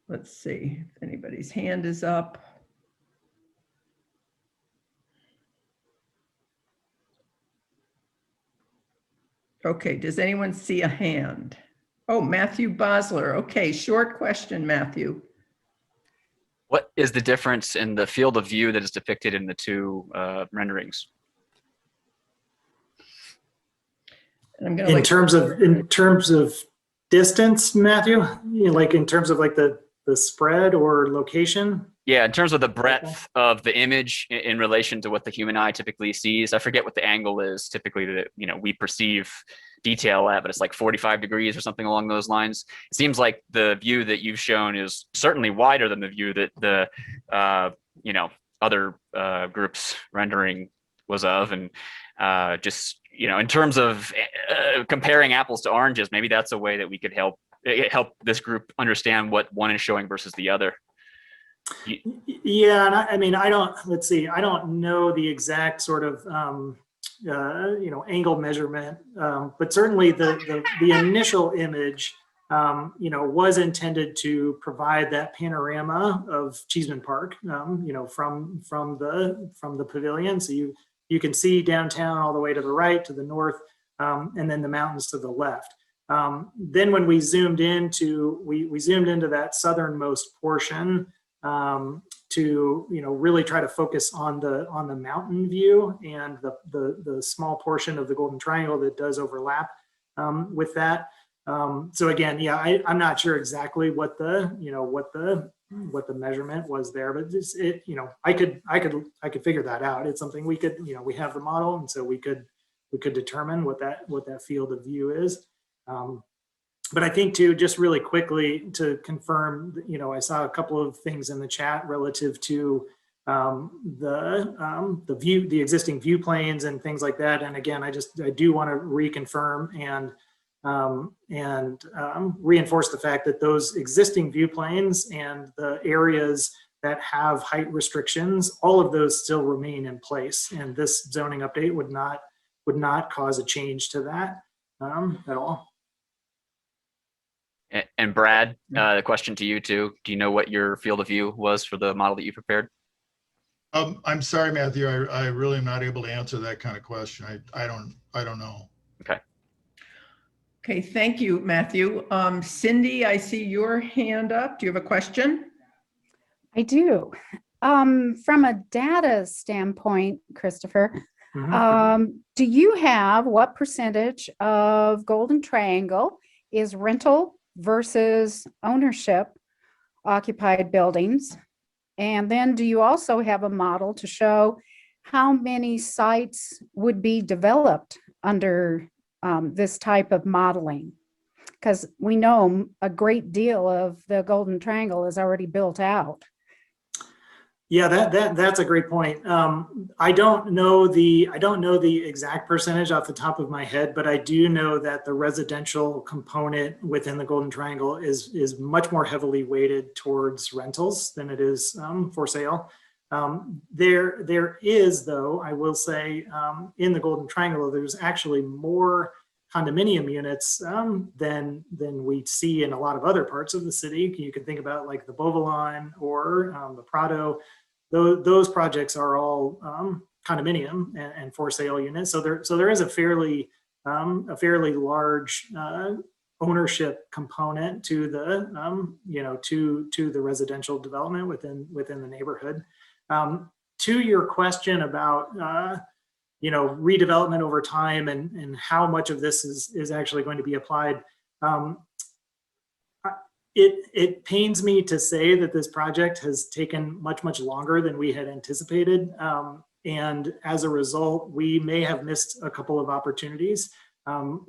S1: let's see if anybody's hand is up. Okay, does anyone see a hand? Oh, Matthew Bosler. Okay, short question, Matthew.
S4: What is the difference in the field of view that is depicted in the two renderings?
S1: And I'm gonna
S8: in terms of distance, Matthew, like in terms of like the spread or location?
S4: Yeah, in terms of the breadth of the image in relation to what the human eye typically sees, I forget what the angle is typically that we perceive detail at, but it's like 45 degrees or something along those lines. It seems like the view that you've shown is certainly wider than the view that the other groups rendering was of, and just in terms of comparing apples to oranges, maybe that's a way that we could help this group understand what one is showing versus the other.
S8: Yeah, and I mean, I don't know the exact sort of angle measurement, but certainly the initial image was intended to provide that panorama of Cheeseman Park, from the pavilion. So you can see downtown all the way to the right, to the north, and then the mountains to the left. Then when we zoomed into that southernmost portion, to really try to focus on the mountain view and the small portion of the Golden Triangle that does overlap with that. So again, yeah, I'm not sure exactly what the measurement was there, but I could figure that out. It's something we could, we have the model, and so we could determine what that field of view is. But I think too, just really quickly to confirm, I saw a couple of things in the chat relative to the existing view planes and things like that. And again, I do want to reconfirm and reinforce the fact that those existing view planes and the areas that have height restrictions, all of those still remain in place. And this zoning update would not cause a change to that at all.
S4: And Brad, the question to you too. Do you know what your field of view was for the model that you prepared?
S9: I'm sorry, Matthew. I really am not able to answer that kind of question. I don't know.
S4: Okay.
S1: Okay, thank you, Matthew. Cindy, I see your hand up. Do you have a question?
S10: I do. From a data standpoint, Kristofer, do you have what percentage of Golden Triangle is rental versus ownership occupied buildings? And then do you also have a model to show how many sites would be developed under this type of modeling? Because we know a great deal of the Golden Triangle is already built out.
S8: Yeah, that's a great point. I don't know the exact percentage off the top of my head, but I do know that the residential component within the Golden Triangle is much more heavily weighted towards rentals than it is for sale. There is, though, I will say, in the Golden Triangle, there's actually more condominium units than we see in a lot of other parts of the city. You can think about like the Beauvalon or the Prado. Those projects are all condominium and for sale units. So there is a fairly large ownership component to the to the residential development within the neighborhood. To your question about redevelopment over time and how much of this is actually going to be applied. It pains me to say that this project has taken much longer than we had anticipated. And as a result, we may have missed a couple of opportunities.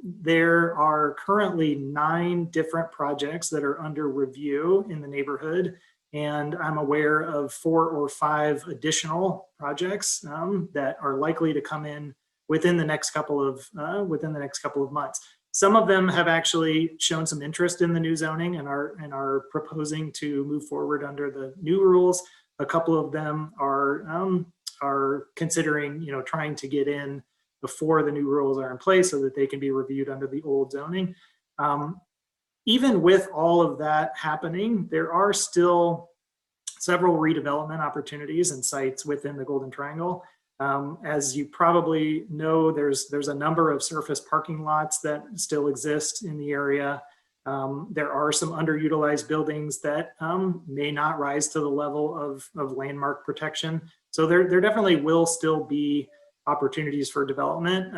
S8: There are currently 9 different projects that are under review in the neighborhood. And I'm aware of 4 or 5 additional projects that are likely to come in within the next couple of months. Some of them have actually shown some interest in the new zoning and are proposing to move forward under the new rules. A couple of them are considering, trying to get in before the new rules are in place so that they can be reviewed under the old zoning. Even with all of that happening, there are still several redevelopment opportunities and sites within the Golden Triangle. As you probably know, there's a number of surface parking lots that still exist in the area. There are some underutilized buildings that may not rise to the level of landmark protection. So there definitely will still be opportunities for development,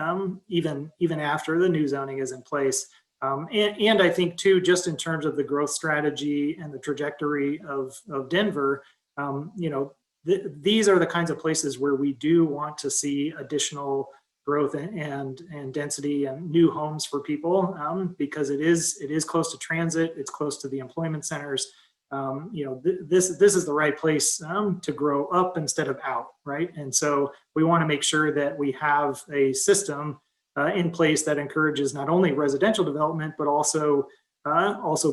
S8: even after the new zoning is in place. And I think too, just in terms of the growth strategy and the trajectory of Denver, these are the kinds of places where we do want to see additional growth and density and new homes for people, because it is close to transit, it's close to the employment centers. This is the right place to grow up instead of out, right? And so we want to make sure that we have a system in place that encourages not only residential development, but also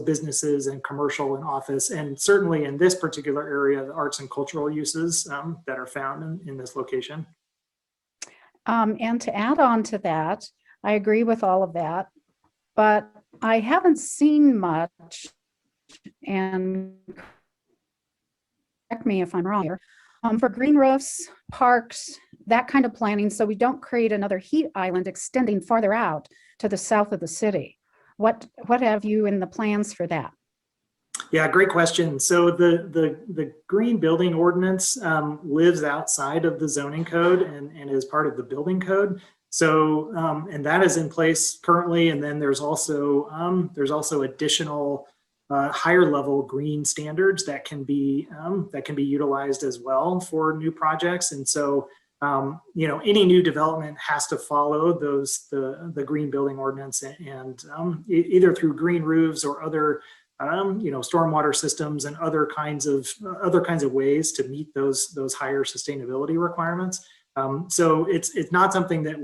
S8: businesses and commercial and office, and certainly in this particular area, the arts and cultural uses that are found in this location.
S10: And to add on to that, I agree with all of that, but I haven't seen much, and correct me if I'm wrong here, for green roofs, parks, that kind of planning, so we don't create another heat island extending farther out to the south of the city. What have you in the plans for that?
S8: Yeah, great question. So the green building ordinance lives outside of the zoning code and is part of the building code. So and that is in place currently. And then there's also additional higher level green standards that can be utilized as well for new projects. And so any new development has to follow the green building ordinance, and either through green roofs or other stormwater systems and other kinds of ways to meet those higher sustainability requirements. So it's not something that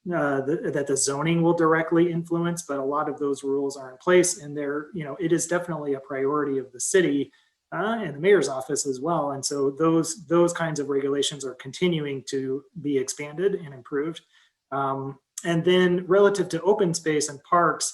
S8: that the zoning will directly influence, but a lot of those rules are in place, and it is definitely a priority of the city and the mayor's office as well. And so those kinds of regulations are continuing to be expanded and improved. And then relative to open space and parks,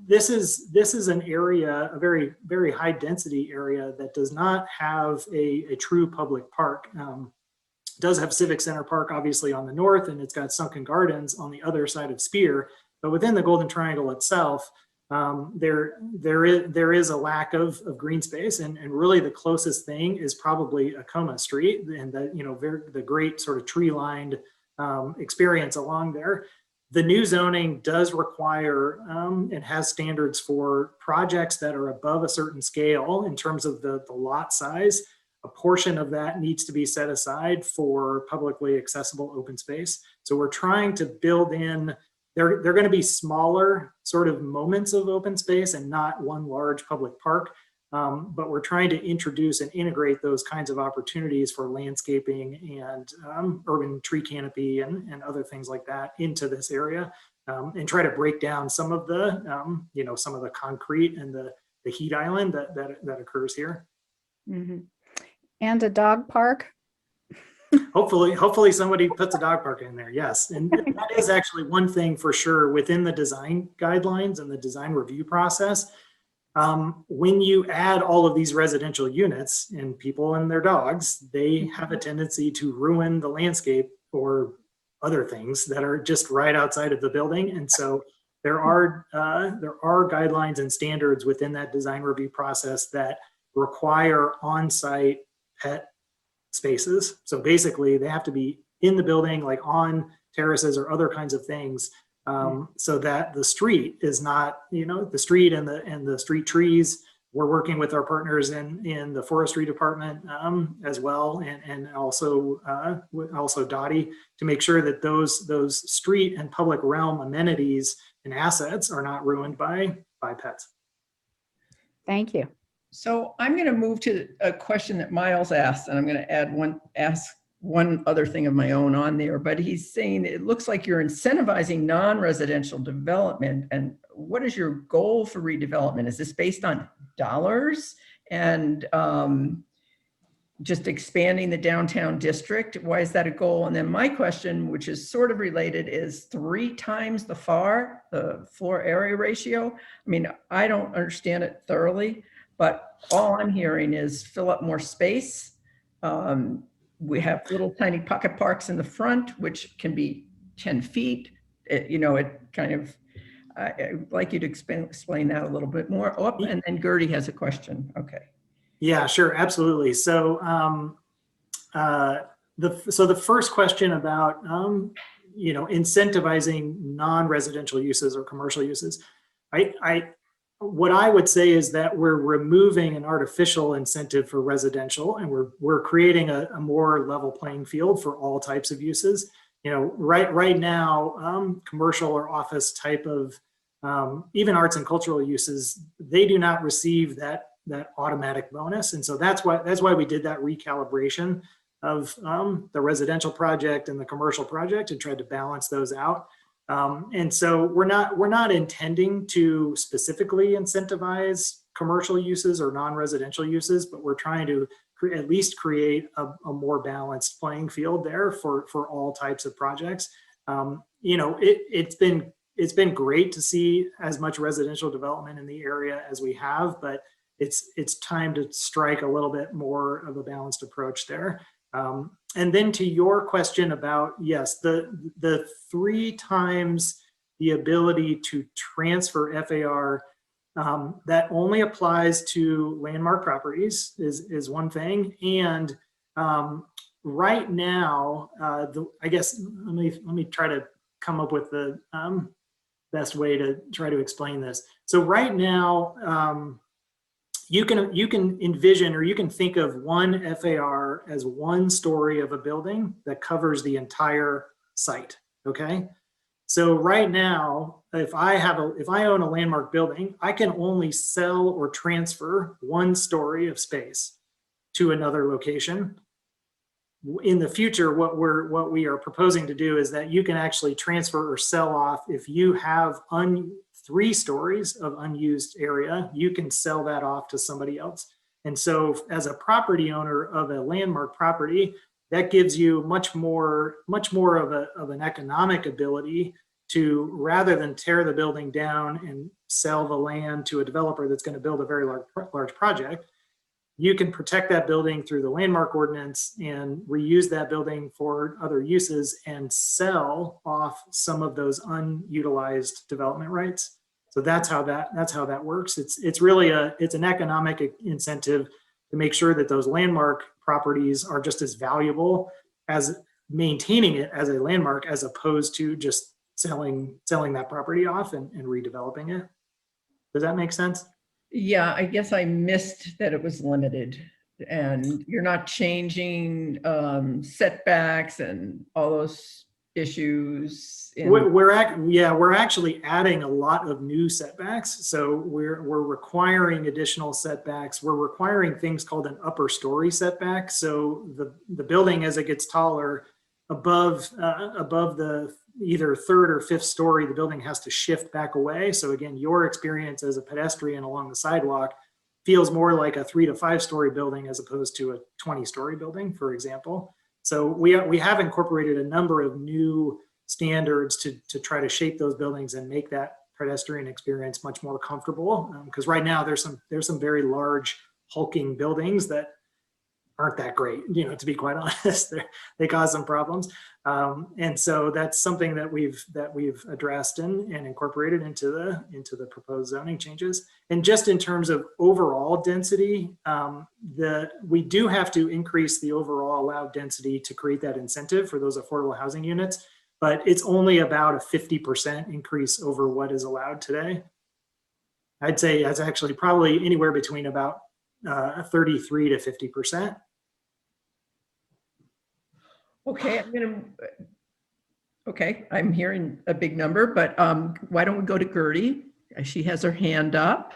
S8: this is an area, a very, very high density area that does not have a true public park. It does have Civic Center Park, obviously, on the north, and it's got Sunken Gardens on the other side of Spear. But within the Golden Triangle itself, there is a lack of green space, and really the closest thing is probably Acoma Street, and the great sort of tree-lined experience along there. The new zoning does require and has standards for projects that are above a certain scale in terms of the lot size. A portion of that needs to be set aside for publicly accessible open space. So we're trying to build in, they're going to be smaller sort of moments of open space and not one large public park. But we're trying to introduce and integrate those kinds of opportunities for landscaping and urban tree canopy and other things like that into this area, and try to break down some of the some of the concrete and the heat island that occurs here.
S10: Mm-hmm. And a dog park?
S8: Hopefully somebody puts a dog park in there. Yes, and that is actually one thing for sure within the design guidelines and the design review process. When you add all of these residential units and people and their dogs, they have a tendency to ruin the landscape or other things that are just right outside of the building. And so there are guidelines and standards within that design review process that require on-site pet spaces. So basically they have to be in the building, like on terraces or other kinds of things, so that the street is not, the street and the street trees. We're working with our partners in the forestry department as well, and also Dottie, to make sure that those street and public realm amenities and assets are not ruined by pets.
S10: Thank you.
S1: So I'm going to move to a question that Miles asked, and I'm going to ask one other thing of my own on there, but he's saying it looks like you're incentivizing non-residential development. And what is your goal for redevelopment? Is this based on dollars and just expanding the downtown district? Why is that a goal? And then my question, which is sort of related, is 3 times the FAR, the floor area ratio. I mean, I don't understand it thoroughly, but all I'm hearing is fill up more space. We have little tiny pocket parks in the front, which can be 10 feet. It kind of, I'd like you to explain that a little bit more. Oh, and then Gertie has a question. Okay.
S8: Yeah, sure, absolutely. So the first question about incentivizing non-residential uses or commercial uses, what I would say is that we're removing an artificial incentive for residential, and we're creating a more level playing field for all types of uses. You know, right now, commercial or office type of even arts and cultural uses, they do not receive that automatic bonus, and so that's why we did that recalibration of the residential project and the commercial project and tried to balance those out. And so we're not intending to specifically incentivize commercial uses or non-residential uses, but we're trying to at least create a more balanced playing field there for all types of projects. You know, it's been great to see as much residential development in the area as we have, but it's time to strike a little bit more of a balanced approach there. And then to your question about, yes, the 3 times the ability to transfer FAR, that only applies to landmark properties is one thing. And right now, I guess, let me try to come up with the best way to try to explain this. So right now, you can envision, or you can think of one FAR as one story of a building that covers the entire site. Okay, so right now, if I own a landmark building, I can only sell or transfer one story of space to another location. In the future, what we are proposing to do is that you can actually transfer or sell off. If you have 3 stories of unused area, you can sell that off to somebody else. And so as a property owner of a landmark property, that gives you much more of an economic ability to, rather than tear the building down and sell the land to a developer that's going to build a very large project, you can protect that building through the landmark ordinance and reuse that building for other uses and sell off some of those unutilized development rights. So that's how that works. It's really an economic incentive to make sure that those landmark properties are just as valuable as maintaining it as a landmark, as opposed to just selling that property off and redeveloping it. Does that make sense?
S1: Yeah, I guess I missed that it was limited, and you're not changing setbacks and all those issues.
S8: We're actually adding a lot of new setbacks. So we're requiring additional setbacks. We're requiring things called an upper story setback. So the building, as it gets taller, above the either 3rd or 5th story, the building has to shift back away. So again, your experience as a pedestrian along the sidewalk feels more like a 3 to 5 story building as opposed to a 20-story building, for example. So we have incorporated a number of new standards to try to shape those buildings and make that pedestrian experience much more comfortable. Because right now there's some very large hulking buildings that aren't that great, you know, to be quite honest. They cause some problems. And so that's something that we've addressed and incorporated into the proposed zoning changes. And just in terms of overall density, we do have to increase the overall allowed density to create that incentive for those affordable housing units, but it's only about a 50% increase over what is allowed today. I'd say that's actually probably anywhere between about 33 to 50%.
S1: Okay, I'm hearing a big number, but why don't we go to Gertie? She has her hand up.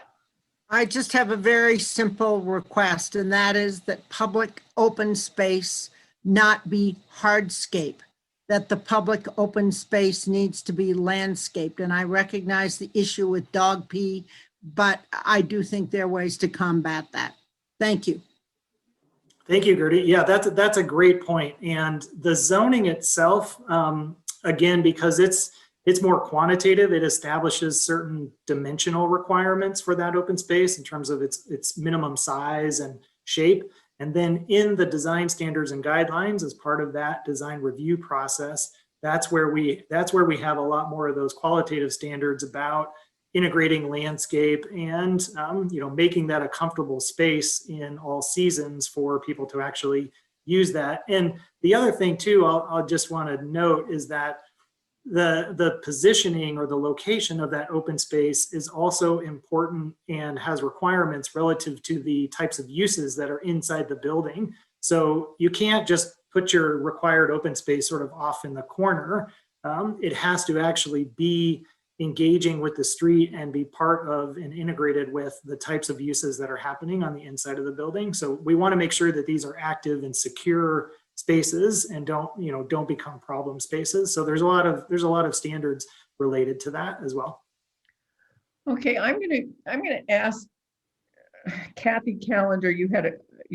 S11: I just have a very simple request, and that is that public open space not be hardscape, that the public open space needs to be landscaped. And I recognize the issue with dog pee, but I do think there are ways to combat that. Thank you.
S8: Thank you, Gertie. Yeah, that's a great point. And the zoning itself, again, because it's more quantitative, it establishes certain dimensional requirements for that open space in terms of its minimum size and shape. And then in the design standards and guidelines, as part of that design review process, that's where we have a lot more of those qualitative standards about integrating landscape and making that a comfortable space in all seasons for people to actually use that. And the other thing too, I'll just want to note is that the positioning or the location of that open space is also important and has requirements relative to the types of uses that are inside the building. So you can't just put your required open space sort of off in the corner. It has to actually be engaging with the street and be part of and integrated with the types of uses that are happening on the inside of the building. So we want to make sure that these are active and secure spaces and don't become problem spaces. So there's a lot of standards related to that as well.
S1: Okay, I'm gonna ask Kathy Callender. You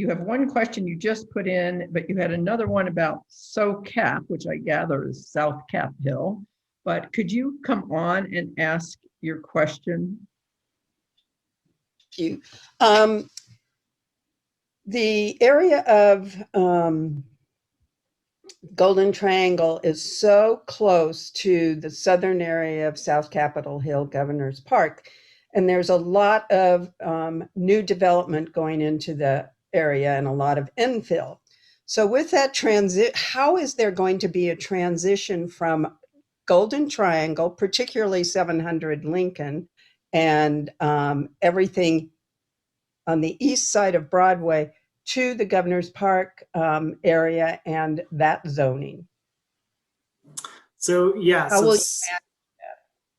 S1: have one question you just put in, but you had another one about SoCap, which I gather is South Cap Hill. But could you come on and ask your question?
S12: Thank you. The area of Golden Triangle is so close to the southern area of South Capitol Hill, Governor's Park, and there's a lot of new development going into the area and a lot of infill. So with that how is there going to be a transition from Golden Triangle, particularly 700 Lincoln, and everything on the east side of Broadway to the Governor's Park area and that zoning?
S8: So yeah,
S12: How will you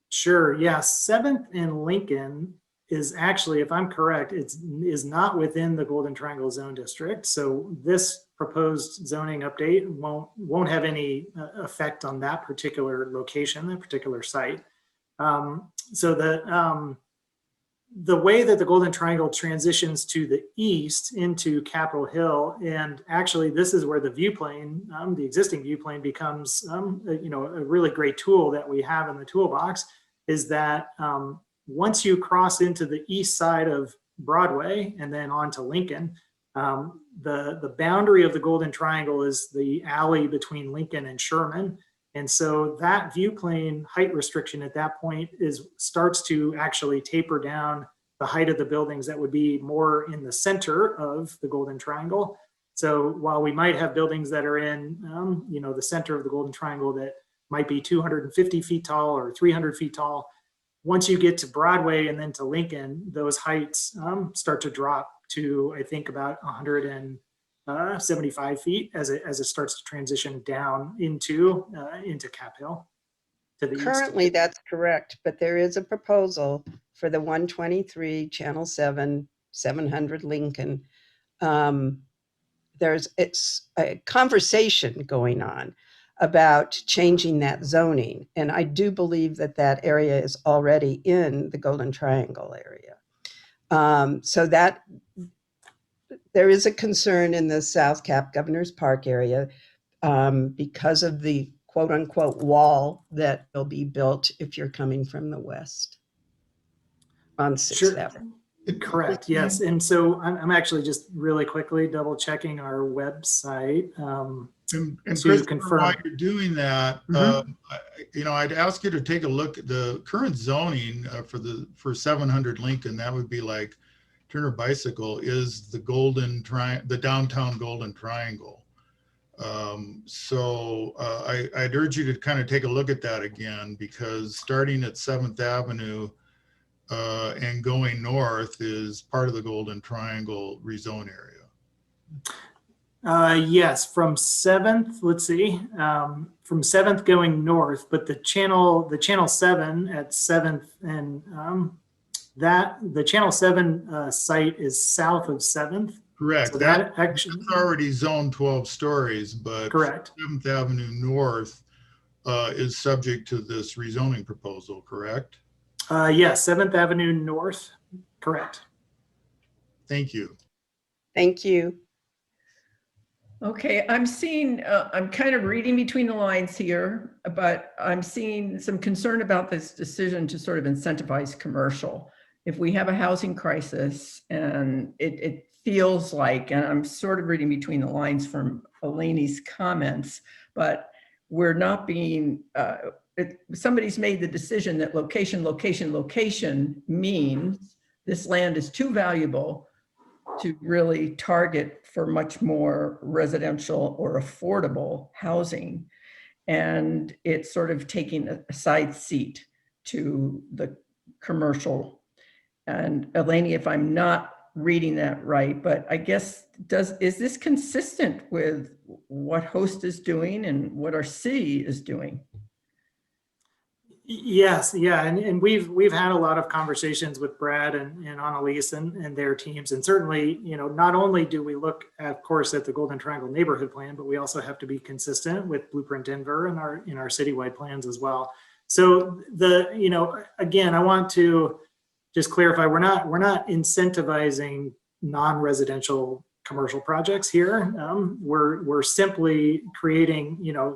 S8: sure. Yeah, 7th and Lincoln is actually, if I'm correct, is not within the Golden Triangle Zone District. So this proposed zoning update won't have any effect on that particular location, that particular site. So the way that the Golden Triangle transitions to the east into Capitol Hill, and actually this is where the view plane, the existing view plane, becomes a really great tool that we have in the toolbox, is that once you cross into the east side of Broadway and then onto Lincoln, the boundary of the Golden Triangle is the alley between Lincoln and Sherman. And so that view plane height restriction at that point starts to actually taper down the height of the buildings that would be more in the center of the Golden Triangle. So while we might have buildings that are in the center of the Golden Triangle that might be 250 feet tall or 300 feet tall, once you get to Broadway and then to Lincoln, those heights start to drop to, I think, about 175 feet as it starts to transition down into Cap Hill to the
S12: Currently,
S8: east.
S12: that's correct, but there is a proposal for the 123 Channel 7, 700 Lincoln. It's a conversation going on about changing that zoning, and I do believe that area is already in the Golden Triangle area. So that there is a concern in the South Cap Governor's Park area because of the quote unquote wall that will be built if you're coming from the west on 6th Avenue.
S8: Correct, yes. And so I'm actually just really quickly double checking our website
S9: And
S8: to confirm.
S9: while you're doing that, I'd ask you to take a look at the current zoning for 700 Lincoln. That would be like Turner Bicycle is the downtown Golden Triangle. So I'd urge you to kind of take a look at that again, because starting at 7th Avenue and going north is part of the Golden Triangle rezone area.
S8: Yes, from 7th, let's see, from 7th going north, but the channel 7 at 7th and the channel 7 site is south of 7th.
S9: Correct.
S8: So
S9: that's
S8: already
S9: zoned 12 stories, but
S8: correct.
S9: 7th Avenue North is subject to this rezoning proposal, correct?
S8: Yes, 7th Avenue North, correct.
S9: Thank you.
S12: Thank you.
S1: Okay, I'm kind of reading between the lines here, but I'm seeing some concern about this decision to sort of incentivize commercial. If we have a housing crisis, and it feels like, and I'm sort of reading between the lines from Eleni's comments, but we're not being, somebody's made the decision that location means this land is too valuable to really target for much more residential or affordable housing. and it's sort of taking a side seat to the commercial. And Eleni, if I'm not reading that right, but I guess, is this consistent with what Host is doing and what our city is doing?
S8: Yes, yeah, and we've had a lot of conversations with Brad and Analiese and their teams, and certainly, you know, not only do we look, of course, at the Golden Triangle Neighborhood Plan, but we also have to be consistent with Blueprint Denver and our citywide plans as well. So you know, again, I want to just clarify, we're not incentivizing non-residential commercial projects here. We're simply creating a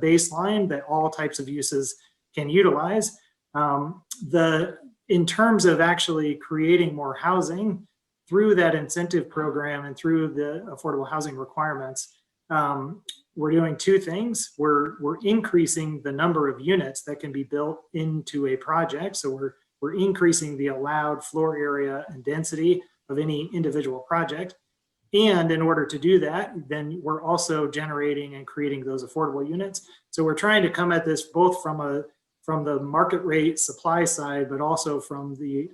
S8: baseline that all types of uses can utilize. In terms of actually creating more housing through that incentive program and through the affordable housing requirements, we're doing two things. We're increasing the number of units that can be built into a project. So we're increasing the allowed floor area and density of any individual project. And in order to do that, then we're also generating and creating those affordable units. So we're trying to come at this both from the market rate supply side, but also from the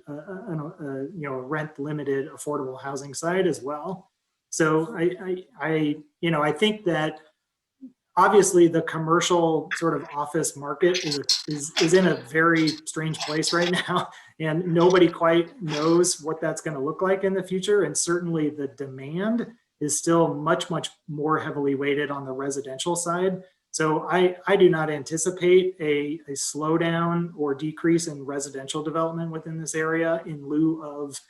S8: rent limited affordable housing side as well. So I think that obviously the commercial sort of office market is in a very strange place right now, and nobody quite knows what that's going to look like in the future. And certainly the demand is still much more heavily weighted on the residential side. So I do not anticipate a slowdown or decrease in residential development within this area in lieu of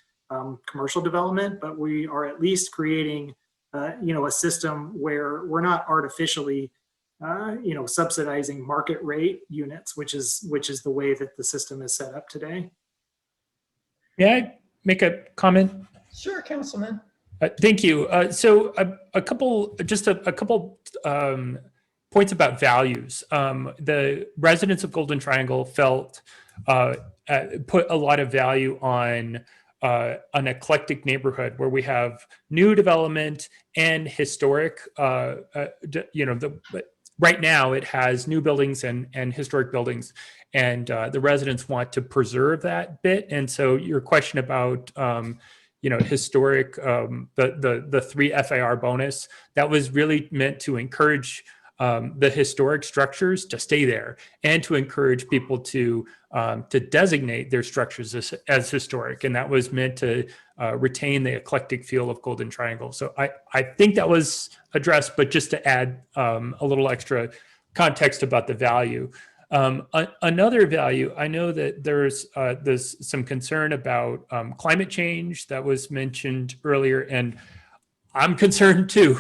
S8: commercial development, but we are at least creating a system where we're not artificially subsidizing market rate units, which is the way that the system is set up today.
S6: May I make a comment?
S1: Sure, Councilman.
S6: Thank you. So a couple points about values. The residents of Golden Triangle felt put a lot of value on an eclectic neighborhood where we have new development and historic. Right now it has new buildings and historic buildings, and the residents want to preserve that bit. And so your question about historic, the 3 FAR bonus, that was really meant to encourage the historic structures to stay there and to encourage people to designate their structures as historic. And that was meant to retain the eclectic feel of Golden Triangle. So I think that was addressed, but just to add a little extra context about the value. Another value, I know that there's some concern about climate change that was mentioned earlier, and I'm concerned too.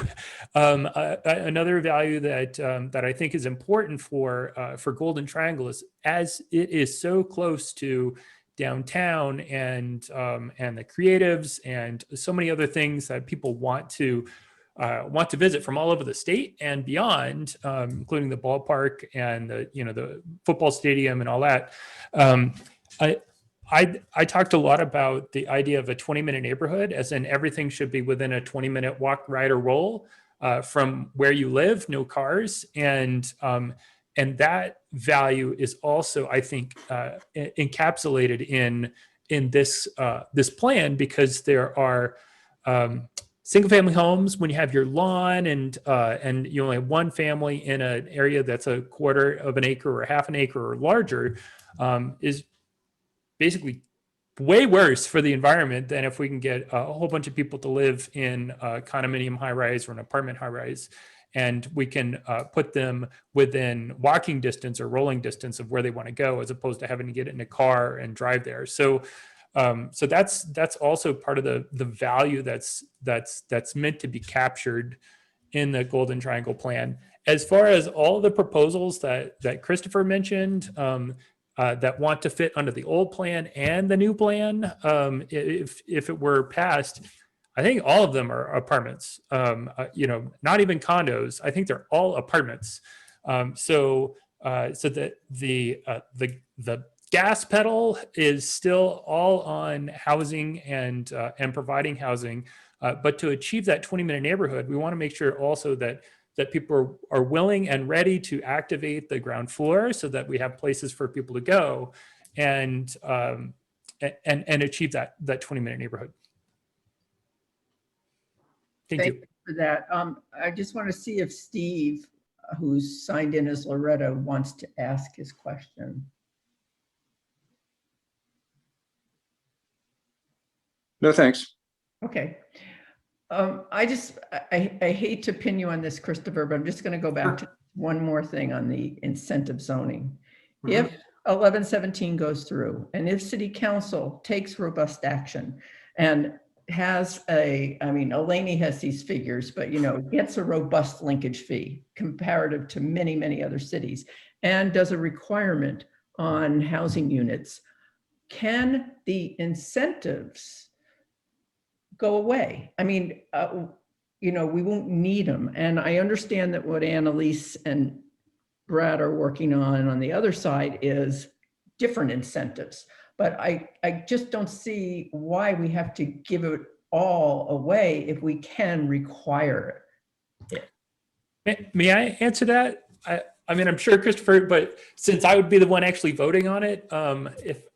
S6: Another value that I think is important for Golden Triangle is, as it is so close to downtown and the creatives and so many other things that people want to visit from all over the state and beyond, including the ballpark and the football stadium and all that. I talked a lot about the idea of a 20-minute neighborhood, as in everything should be within a 20-minute walk, ride, or roll from where you live, no cars. And that value is also, I think, encapsulated in this plan, because there are single-family homes when you have your lawn and you only have one family in an area that's a quarter of an acre or half an acre or larger, is basically way worse for the environment than if we can get a whole bunch of people to live in a condominium high-rise or an apartment high-rise, and we can put them within walking distance or rolling distance of where they want to go, as opposed to having to get in a car and drive there. So that's also part of the value that's meant to be captured in the Golden Triangle plan. As far as all the proposals that Kristofer mentioned, that want to fit under the old plan and the new plan, if it were passed, I think all of them are apartments. Not even condos. I think they're all apartments. So that the gas pedal is still all on housing and providing housing. But to achieve that 20-minute neighborhood, we want to make sure also that
S13: that people are willing and ready to activate the ground floor so that we have places for people to go and achieve that 20-minute neighborhood. Thank you.
S1: For that. I just want to see if Steve, who's signed in as Loretta, wants to ask his question.
S14: No, thanks.
S1: Okay. I hate to pin you on this, Christopher, but I'm just going to go back to one more thing on the incentive zoning. If 1117 goes through and if City Council takes robust action and has Eleni has these figures, but gets a robust linkage fee comparative to many, many other cities and does a requirement on housing units, can the incentives go away? We won't need them. And I understand that what Analiese and Brad are working on the other side is different incentives. But I just don't see why we have to give it all away if we can require it.
S13: May I answer that? I'm sure Christopher, but since I would be the one actually voting on it,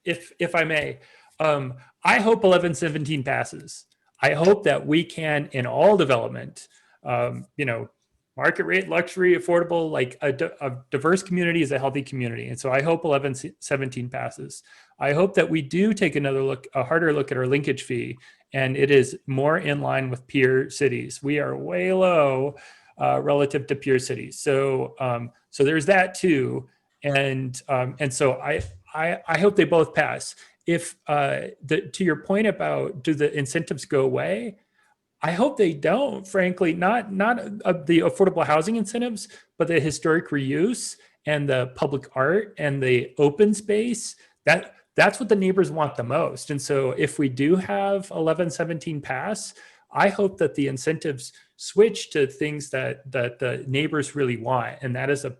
S13: if I may, I hope 1117 passes. I hope that we can, in all development, market rate, luxury, affordable, like a diverse community is a healthy community. And so I hope 1117 passes. I hope that we do take a harder look at our linkage fee, and it is more in line with peer cities. We are way low relative to peer cities. So there's that too. And so I hope they both pass. If to your point about do the incentives go away, I hope they don't, frankly, not the affordable housing incentives, but the historic reuse and the public art and the open space. That's what the neighbors want the most. And so if we do have 1117 pass, I hope that the incentives switch to things that the neighbors really want. And that is a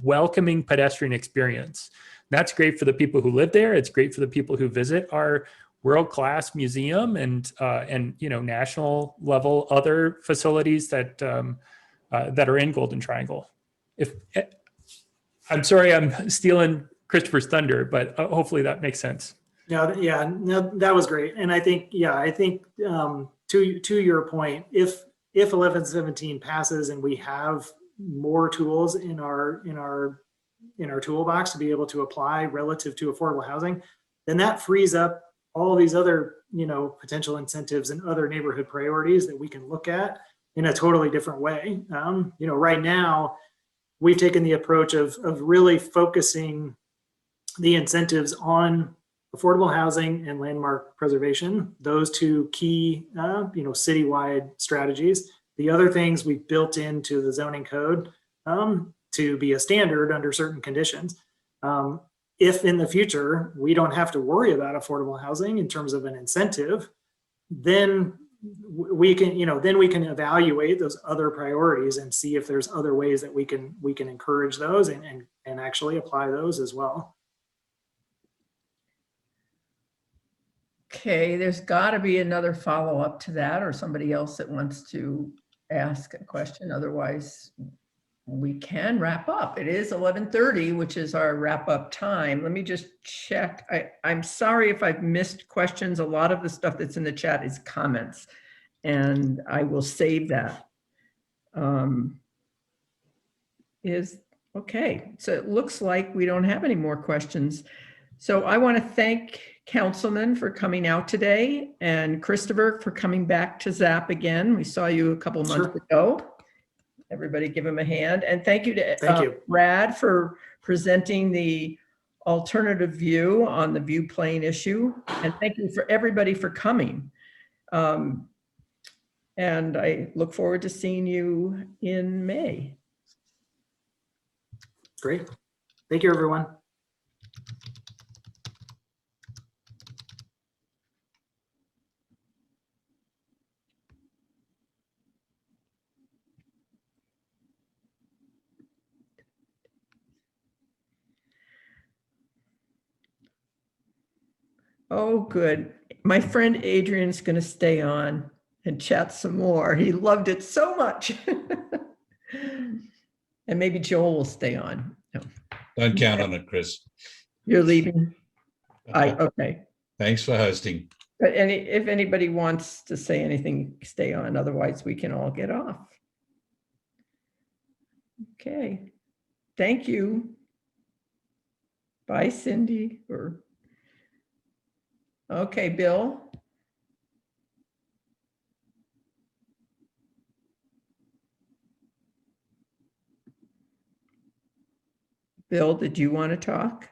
S13: welcoming pedestrian experience. That's great for the people who live there. It's great for the people who visit our world-class museum and national level other facilities that are in Golden Triangle. I'm sorry, I'm stealing Christopher's thunder, but hopefully that makes sense.
S8: No, that was great. And I think to your point, if 1117 passes and we have more tools in our toolbox to be able to apply relative to affordable housing, then that frees up all these other, potential incentives and other neighborhood priorities that we can look at in a totally different way. Right now, we've taken the approach of really focusing the incentives on affordable housing and landmark preservation, those two key, citywide strategies. The other things we've built into the zoning code to be a standard under certain conditions. If in the future we don't have to worry about affordable housing in terms of an incentive, then we can evaluate those other priorities and see if there's other ways that we can encourage those and actually apply those as well.
S1: Okay, there's got to be another follow-up to that or somebody else that wants to ask a question. Otherwise, we can wrap up. It is 11:30, which is our wrap-up time. Let me just check. I'm sorry if I've missed questions. A lot of the stuff that's in the chat is comments, and I will save that. Okay, so it looks like we don't have any more questions. So I want to thank Councilman for coming out today and Christopher for coming back to ZAP again. We saw you a couple months ago. Everybody give him a hand. And thank you to Brad for presenting the alternative view on the view plane issue. And thank you for everybody for coming. And I look forward to seeing you in May.
S8: Great. Thank you, everyone.
S1: Oh, good. My friend Adrian's going to stay on and chat some more. He loved it so much. And maybe Joel will stay on. No,
S5: Don't count on it, Chris.
S1: you're leaving? Okay.
S5: Thanks for hosting.
S1: But if anybody wants to say anything, stay on. Otherwise, we can all get off. Okay. Thank you. Bye, Cindy. Okay, Bill. Bill, did you want to talk?